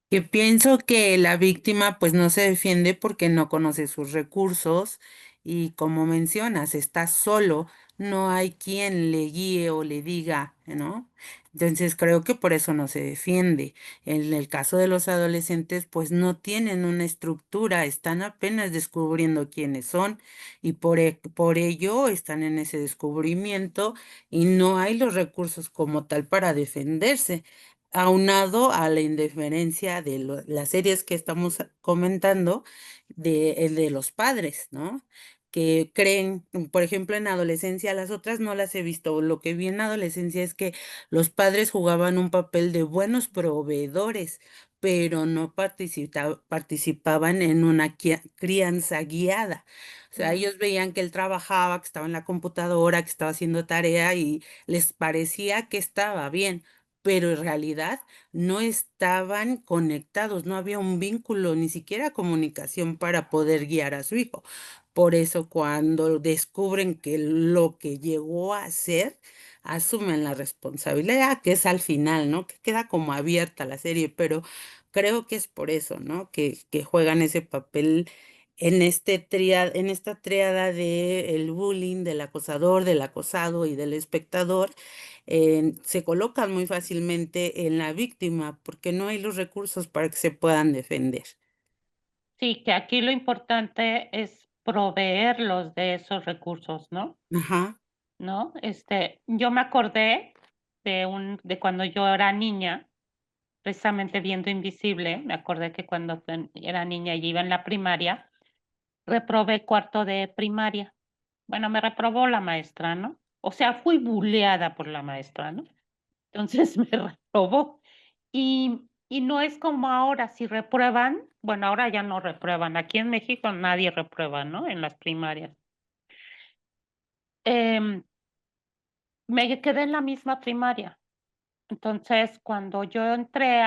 D: Que pienso que la víctima pues no se defiende porque no conoce sus recursos y como mencionas, está solo, no hay quien le guíe o le diga, ¿no? Entonces creo que por eso no se defiende. En el caso de los adolescentes pues no tienen una estructura, están apenas descubriendo quiénes son y por ello están en ese descubrimiento y no hay los recursos como tal para defenderse aunado a la indiferencia de las series que estamos comentando de los padres, ¿no? Que creen, por ejemplo, en adolescencia, las otras no las he visto. Lo que vi en adolescencia es que los padres jugaban un papel de buenos proveedores, pero no participaban en una crianza guiada. O sea, ellos veían que él trabajaba, que estaba en la computadora, que estaba haciendo tarea y les parecía que estaba bien, pero en realidad no estaban conectados, no había un vínculo, ni siquiera comunicación para poder guiar a su hijo. Por eso cuando descubren que lo que llegó a hacer, asumen la responsabilidad, que es al final, ¿no? Que queda como abierta la serie, pero creo que es por eso, ¿no? Que juegan ese papel en en esta tríada de el bullying, del acosador, del acosado y del espectador se colocan muy fácilmente en la víctima porque no hay los recursos para que se puedan defender.
A: Sí, que aquí lo importante es proveerlos de esos recursos, ¿no?
D: Ajá.
A: ¿No? Yo me acordé de cuando yo era niña, precisamente viendo Invisible, me acordé que cuando era niña y iba en la primaria, reprobé cuarto de primaria. Bueno, me reprobó la maestra, ¿no? O sea, fui bulleada por la maestra, ¿no? Entonces me reprobó. Y no es como ahora, si reprueban, bueno, ahora ya no reprueban. Aquí en México nadie reprueba, ¿no? En las primarias. Em, Me quedé en la misma primaria. Entonces, cuando yo entré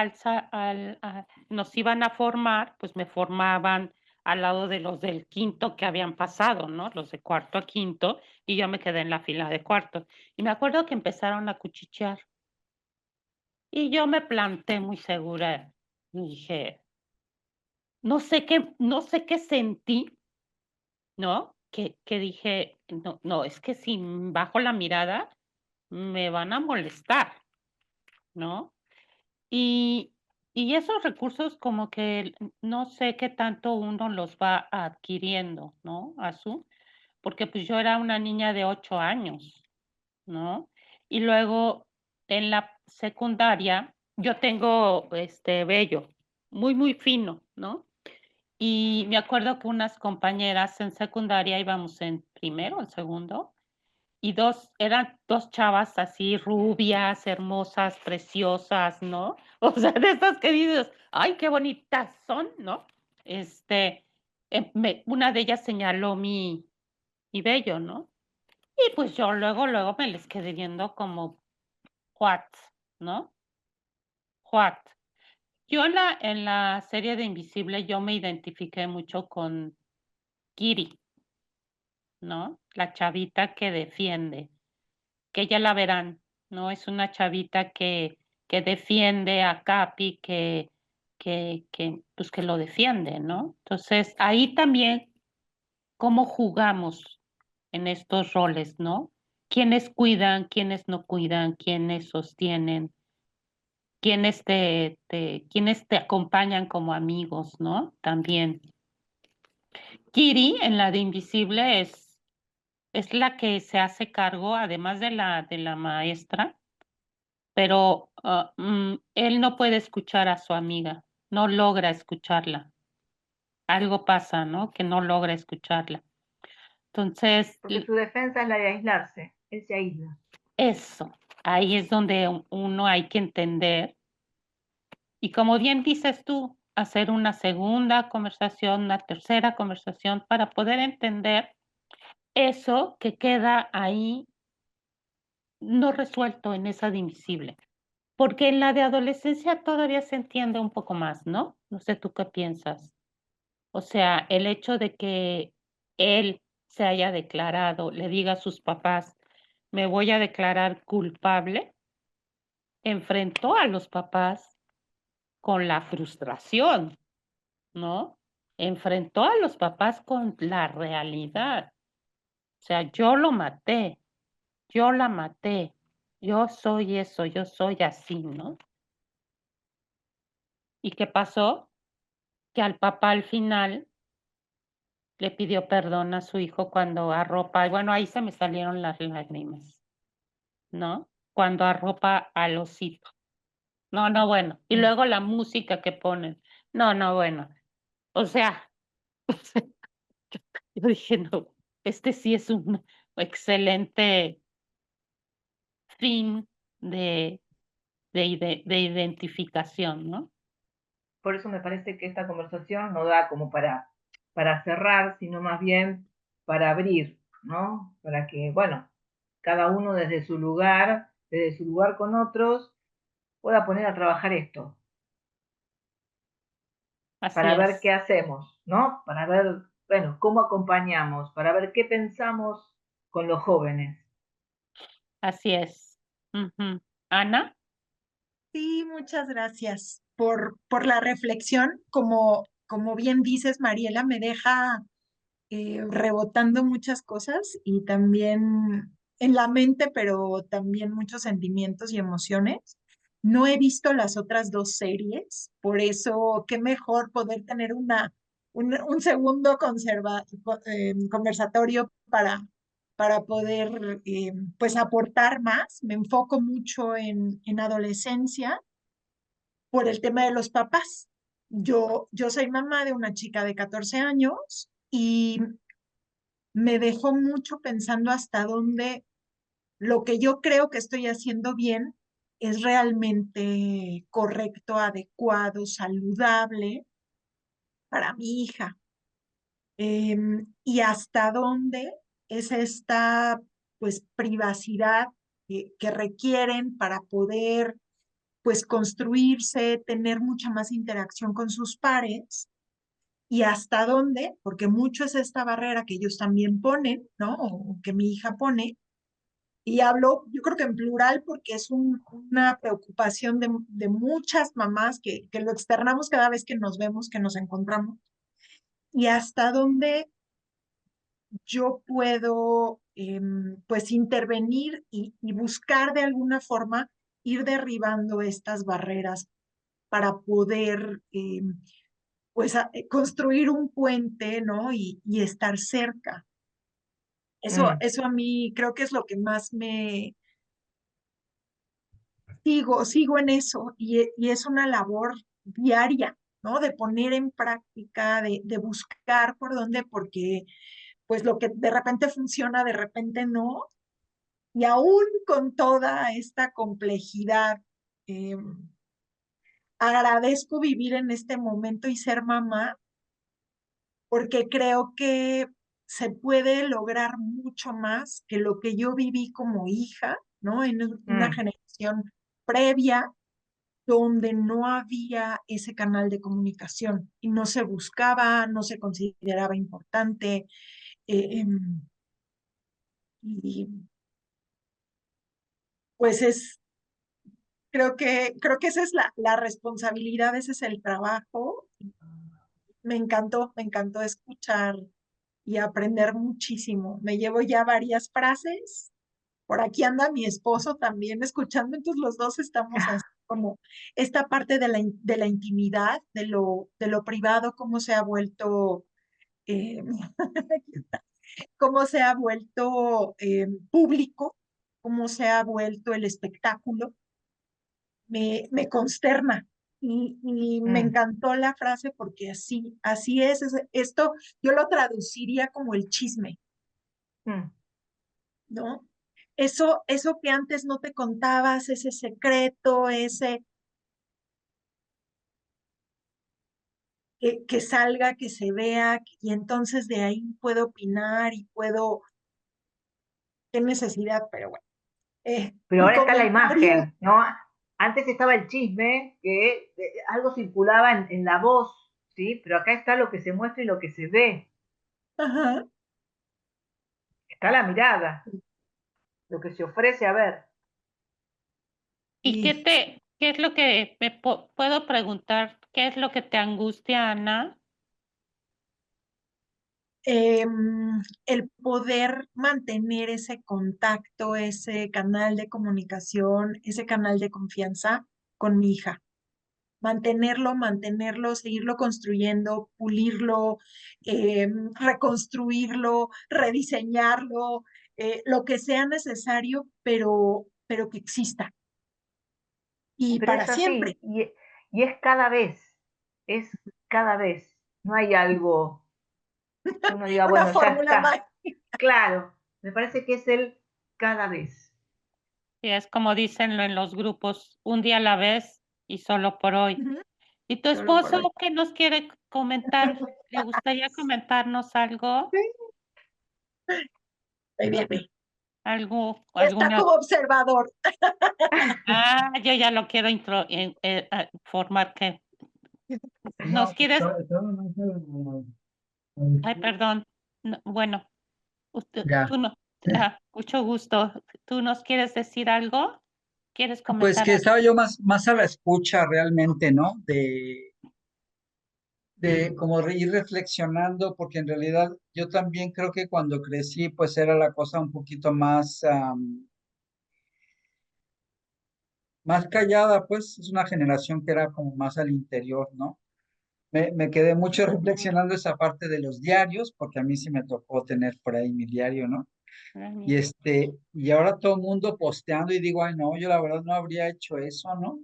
A: nos iban a formar, pues me formaban al lado de los del quinto que habían pasado, ¿no? Los de cuarto a quinto, y yo me quedé en la fila de cuarto. Y me acuerdo que empezaron a cuchichear. Y yo me planté muy segura y dije, no sé qué sentí, ¿no? Que dije, no, no, es que si bajo la mirada me van a molestar, ¿no? Y, y esos recursos como que no sé qué tanto uno los va adquiriendo, ¿no? Porque pues yo era una niña de 8 años, ¿no? Y luego en la secundaria yo tengo vello, muy, muy fino, ¿no? Y me acuerdo que unas compañeras en secundaria íbamos en primero, en segundo, y eran dos chavas así rubias, hermosas, preciosas, ¿no? O sea, de estas que dices, ay, qué bonitas son, ¿no? Una de ellas señaló mi vello, ¿no? Y pues yo luego me les quedé viendo como, what, ¿no? What. Yo en la serie de Invisible, yo me identifiqué mucho con Kiri, ¿no? La chavita que defiende, que ya la verán, ¿no? Es una chavita que defiende a Capi, pues que lo defiende, ¿no? Entonces, ahí también, ¿cómo jugamos en estos roles, ¿no? ¿Quiénes cuidan, quiénes no cuidan, quiénes sostienen, quiénes te acompañan como amigos, ¿no? También. Kiri, en la de Invisible, es la que se hace cargo, además de la maestra, pero él no puede escuchar a su amiga, no logra escucharla. Algo pasa, ¿no? Que no logra escucharla. Entonces,
B: Porque su defensa es la de aislarse, él se aísla.
A: eso, ahí es donde uno hay que entender. Y como bien dices tú, hacer una segunda conversación, una tercera conversación para poder entender eso que queda ahí no resuelto en esa de Invisible. Porque en la de adolescencia todavía se entiende un poco más, ¿no? No sé tú qué piensas. O sea, el hecho de que él se haya declarado, le diga a sus papás, me voy a declarar culpable, enfrentó a los papás, con la frustración, ¿no? Enfrentó a los papás con la realidad. O sea, yo lo maté, yo la maté, yo soy eso, yo soy así, ¿no? ¿Y qué pasó? Que al papá al final le pidió perdón a su hijo cuando arropa, y bueno, ahí se me salieron las lágrimas, ¿no? Cuando arropa al osito. No, no, bueno. Y luego la música que ponen. No, no, bueno. O sea, yo dije, no, este sí es un excelente fin de, de identificación, ¿no?
B: Por eso me parece que esta conversación no da como para cerrar, sino más bien para abrir, ¿no? Para que, bueno, cada uno desde su lugar con otros, pueda poner a trabajar esto,
A: Así
B: para ver
A: es,
B: qué hacemos, ¿no? Para ver, bueno, cómo acompañamos, para ver qué pensamos con los jóvenes.
A: así es. Ujú. Ana,
E: Sí, muchas gracias por la reflexión. Como bien dices, Mariela, me deja rebotando muchas cosas y también en la mente, pero también muchos sentimientos y emociones. No he visto las otras dos series, por eso qué mejor poder tener un segundo conversatorio para poder pues aportar más. Me enfoco mucho en adolescencia por el tema de los papás. Yo soy mamá de una chica de 14 años y me dejó mucho pensando hasta dónde lo que yo creo que estoy haciendo bien es realmente correcto, adecuado, saludable para mi hija. Y hasta dónde es esta pues privacidad que requieren para poder pues construirse, tener mucha más interacción con sus pares y hasta dónde, porque mucho es esta barrera que ellos también ponen, ¿no? O que mi hija pone, y hablo, yo creo que en plural, porque es una preocupación de muchas mamás que lo externamos cada vez que nos vemos, que nos encontramos, y hasta dónde yo puedo, pues, intervenir y buscar de alguna forma ir derribando estas barreras para poder pues construir un puente, ¿no? Y estar cerca.
B: Mm,
E: Eso a mí creo que es lo que más me sigo en eso y es una labor diaria, ¿no? De poner en práctica, de buscar por dónde, porque pues lo que de repente funciona, de repente no. Y aún con toda esta complejidad, eh, agradezco vivir en este momento y ser mamá porque creo que se puede lograr mucho más que lo que yo viví como hija, ¿no? En una
B: mm,
E: generación previa donde no había ese canal de comunicación y no se buscaba, no se consideraba importante. eh, em, y pues creo que esa es la responsabilidad, ese es el trabajo. Me encantó escuchar y aprender muchísimo. Me llevo ya varias frases. Por aquí anda mi esposo también escuchando, entonces los dos estamos así como esta parte de la intimidad, de lo privado, eh, cómo se ha vuelto público, cómo se ha vuelto el espectáculo, me consterna. Y me
B: mm,
E: encantó la frase porque así esto yo lo traduciría como el chisme,
B: mm.
E: ¿no? Eso que antes no te contabas, ese secreto, ese que salga, que se vea, y entonces de ahí puedo opinar y puedo, qué necesidad, pero bueno.
B: Pero
E: Mi
B: ahora está la
E: comentario,
B: imagen, ¿no? Antes estaba el chisme, que algo circulaba en la voz, ¿sí? Pero acá está lo que se muestra y lo que se ve.
E: ajá,
B: Está la mirada, lo que se ofrece a ver.
A: ¿y
E: y
A: qué ¿Qué es lo que puedo preguntar? ¿Qué es lo que te angustia, Ana?
E: El poder mantener ese contacto, ese canal de comunicación, ese canal de confianza con mi hija. Mantenerlo, seguirlo construyendo, pulirlo, reconstruirlo, rediseñarlo, lo que sea necesario, pero que exista y
B: Pero
E: para
B: es así,
E: siempre.
B: y es cada vez. No hay algo que uno diga,
E: Una
B: bueno, ya
E: fórmula
B: está.
E: mágica.
B: Claro, me parece que es el cada vez.
A: Y es como dicen en los grupos, un día a la vez y solo por hoy.
E: Ujú,
A: ¿Y tu
E: solo por
A: esposo
E: hoy.
A: qué nos quiere comentar? ¿Le gustaría comentarnos algo?
E: Ahí viene. Está
A: ¿Alguna?
E: como observador.
A: Ah, yo ya lo quiero formar que nos
F: No,
A: quieres.
F: solamente,
A: Ay, perdón. Bueno,
F: ya.
A: tú no. Mucho gusto. ¿Tú nos quieres decir algo? ¿Quieres
F: Pues
A: comentar
F: que
A: algo?
F: estaba yo más a la escucha realmente, ¿no? De como ir reflexionando, porque en realidad yo también creo que cuando crecí, pues era la cosa un poquito más callada, pues es una generación que era como más al interior, ¿no? Me quedé mucho reflexionando esa parte de los diarios, porque a mí sí me tocó tener por ahí mi diario, ¿no? Y y ahora todo el mundo posteando y digo, ay, no, yo la verdad no habría hecho eso, ¿no?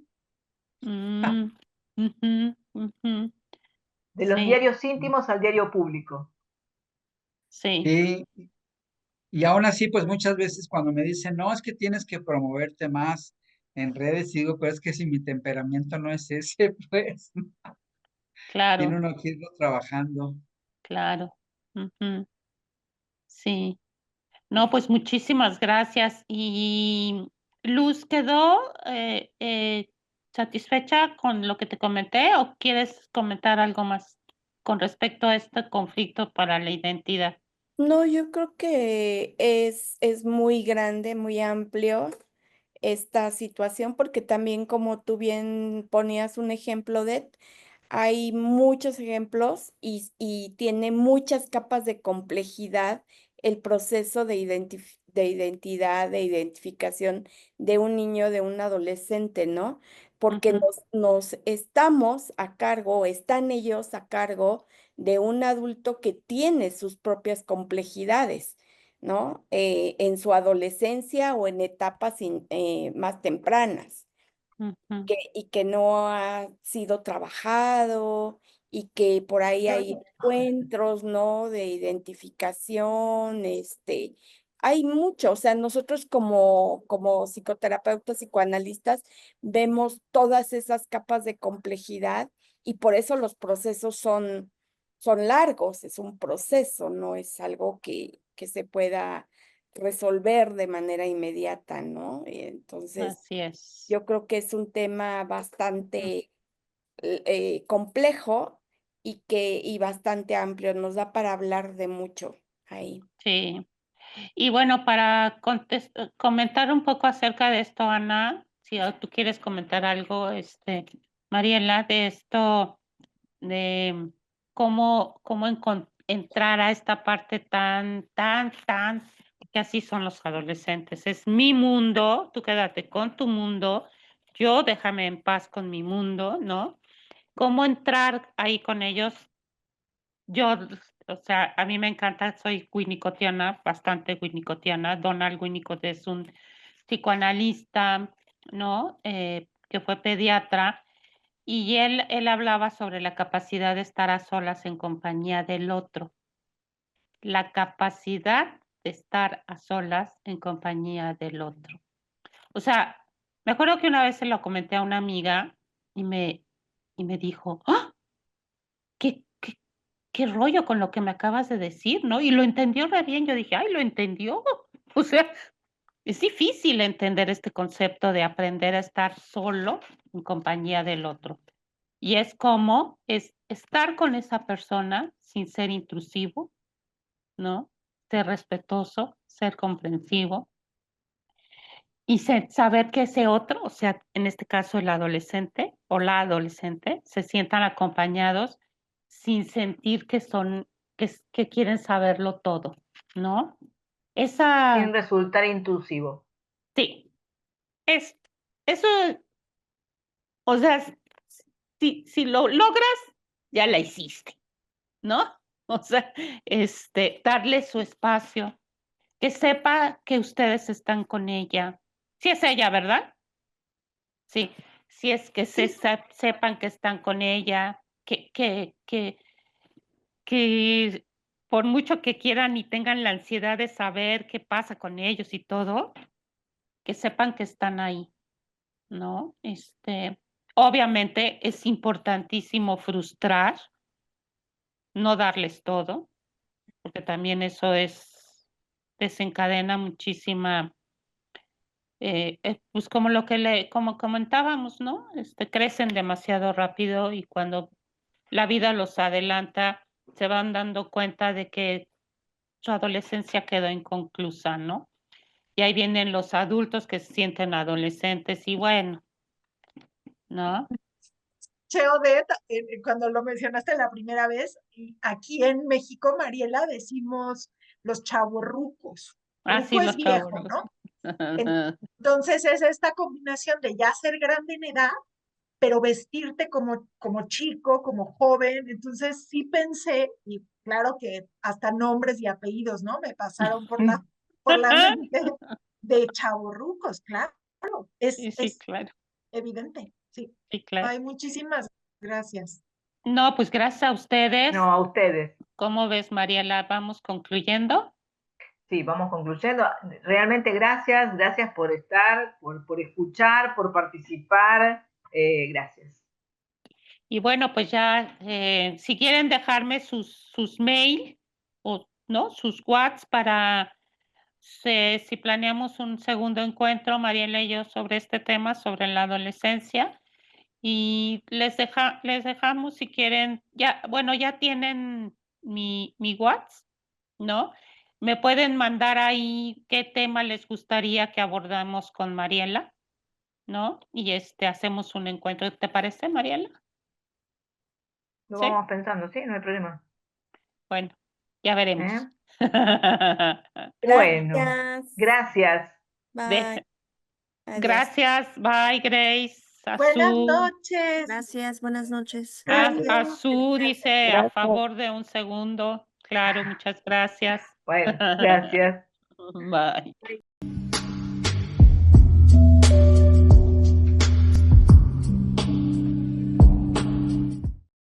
A: Mm, ujú, ujú.
B: De los
A: Sí,
B: diarios íntimos al diario público.
A: sí,
F: Sí, y aún así, pues muchas veces cuando me dicen, no, es que tienes que promoverte más en redes, digo, pero es que si mi temperamento no es ese, pues tiene
A: claro,
F: uno que irlo trabajando.
A: claro. Ujú, sí. No, pues muchísimas gracias. Y Luz, ¿quedó satisfecha con lo que te comenté o quieres comentar algo más con respecto a este conflicto para la identidad?
C: No, yo creo que es muy grande, muy amplio esta situación, porque también como tú bien ponías un ejemplo de, hay muchos ejemplos y tiene muchas capas de complejidad el proceso de identidad, de identificación de un niño, de un adolescente, ¿no? Porque
A: Ujú,
C: nos estamos a cargo, o están ellos a cargo de un adulto que tiene sus propias complejidades, ¿no? En su adolescencia o en etapas más tempranas
A: ujú.
C: y que no ha sido trabajado y que por ahí hay encuentros, ¿no? De identificación, hay mucho, o sea, nosotros como psicoterapeutas, psicoanalistas, vemos todas esas capas de complejidad y por eso los procesos son largos, es un proceso, no es algo que se pueda resolver de manera inmediata, ¿no? Entonces,
A: Así es.
C: yo creo que es un tema bastante complejo y bastante amplio. Nos da para hablar de mucho ahí.
A: Sí. Y bueno, para comentar un poco acerca de esto, Ana, si tú quieres comentar algo, Mariela, de esto, de cómo entrar a esta parte tan, que así son los adolescentes. Es mi mundo, tú quédate con tu mundo, yo déjame en paz con mi mundo, ¿no? ¿Cómo entrar ahí con ellos? Yo, o sea, a mí me encanta, soy winnicottiana, bastante winnicottiana. Donald Winnicott es un psicoanalista, ¿no? Que fue pediatra y él hablaba sobre la capacidad de estar a solas en compañía del otro. La capacidad de estar a solas en compañía del otro. O sea, me acuerdo que una vez se lo comenté a una amiga y me dijo, ¡ah! ¿Qué rollo con lo que me acabas de decir, ¿no? Y lo entendió re bien. Yo dije, ay, lo entendió. O sea, es difícil entender este concepto de aprender a estar solo en compañía del otro. Y es como es estar con esa persona sin ser intrusivo, ¿no? Ser respetuoso, ser comprensivo. y saber que ese otro, o sea, en este caso el adolescente o la adolescente, se sientan acompañados sin sentir que son, que quieren saberlo todo, ¿no?
B: Sin resultar intrusivo.
A: Sí, eso, o sea, si lo logras, ya la hiciste, ¿no? O sea, darle su espacio, que sepa que ustedes están con ella. Sí es ella, ¿verdad? Sí, si es que sepan que están con ella, que por mucho que quieran y tengan la ansiedad de saber qué pasa con ellos y todo, que sepan que están ahí, ¿no? Obviamente es importantísimo frustrar, no darles todo, porque también eso desencadena muchísima, pues como como comentábamos, ¿no? Crecen demasiado rápido y cuando la vida los adelanta, se van dando cuenta de que su adolescencia quedó inconclusa, ¿no? Y ahí vienen los adultos que se sienten adolescentes y bueno, ¿no?
E: Che, Odette, cuando lo mencionaste la primera vez, aquí en México, Mariela, decimos los chavorrucos.
A: Así
E: Ruco es
A: los
E: viejo,
A: chavos.
E: ¿no? Entonces es esta combinación de ya ser grande en edad, pero vestirte como chico, como joven. Entonces sí pensé, y claro que hasta nombres y apellidos, ¿no? Me pasaron por la mente de chavorrucos, claro.
A: Sí,
E: Es
A: claro,
E: evidente, sí.
A: sí, claro.
E: Ay, muchísimas gracias.
A: No, pues gracias a ustedes.
B: No, a ustedes.
A: ¿Cómo ves, Mariela? ¿Vamos concluyendo?
B: Sí, vamos concluyendo. Realmente gracias por estar, por escuchar, por participar. Gracias.
A: Y bueno, pues ya, si quieren dejarme sus mail o no, sus WhatsApp para si planeamos un segundo encuentro, Mariela y yo, sobre este tema, sobre la adolescencia. Y les dejamos si quieren, ya, bueno, ya tienen mi WhatsApp, ¿no? Me pueden mandar ahí qué tema les gustaría que abordamos con Mariela, ¿no? Y hacemos un encuentro. ¿Te parece, Mariela?
B: Lo
A: ¿Sí?
B: vamos pensando, sí, no hay problema.
A: Bueno, ya veremos.
B: Bueno,
C: Gracias.
B: gracias.
C: Bye. Adiós.
A: Gracias, bye, Grace.
E: Buenas
A: Azul.
E: noches.
G: Gracias, buenas noches.
A: Azul dice a favor de un segundo. Claro, muchas gracias.
B: Bueno, gracias.
A: Bye.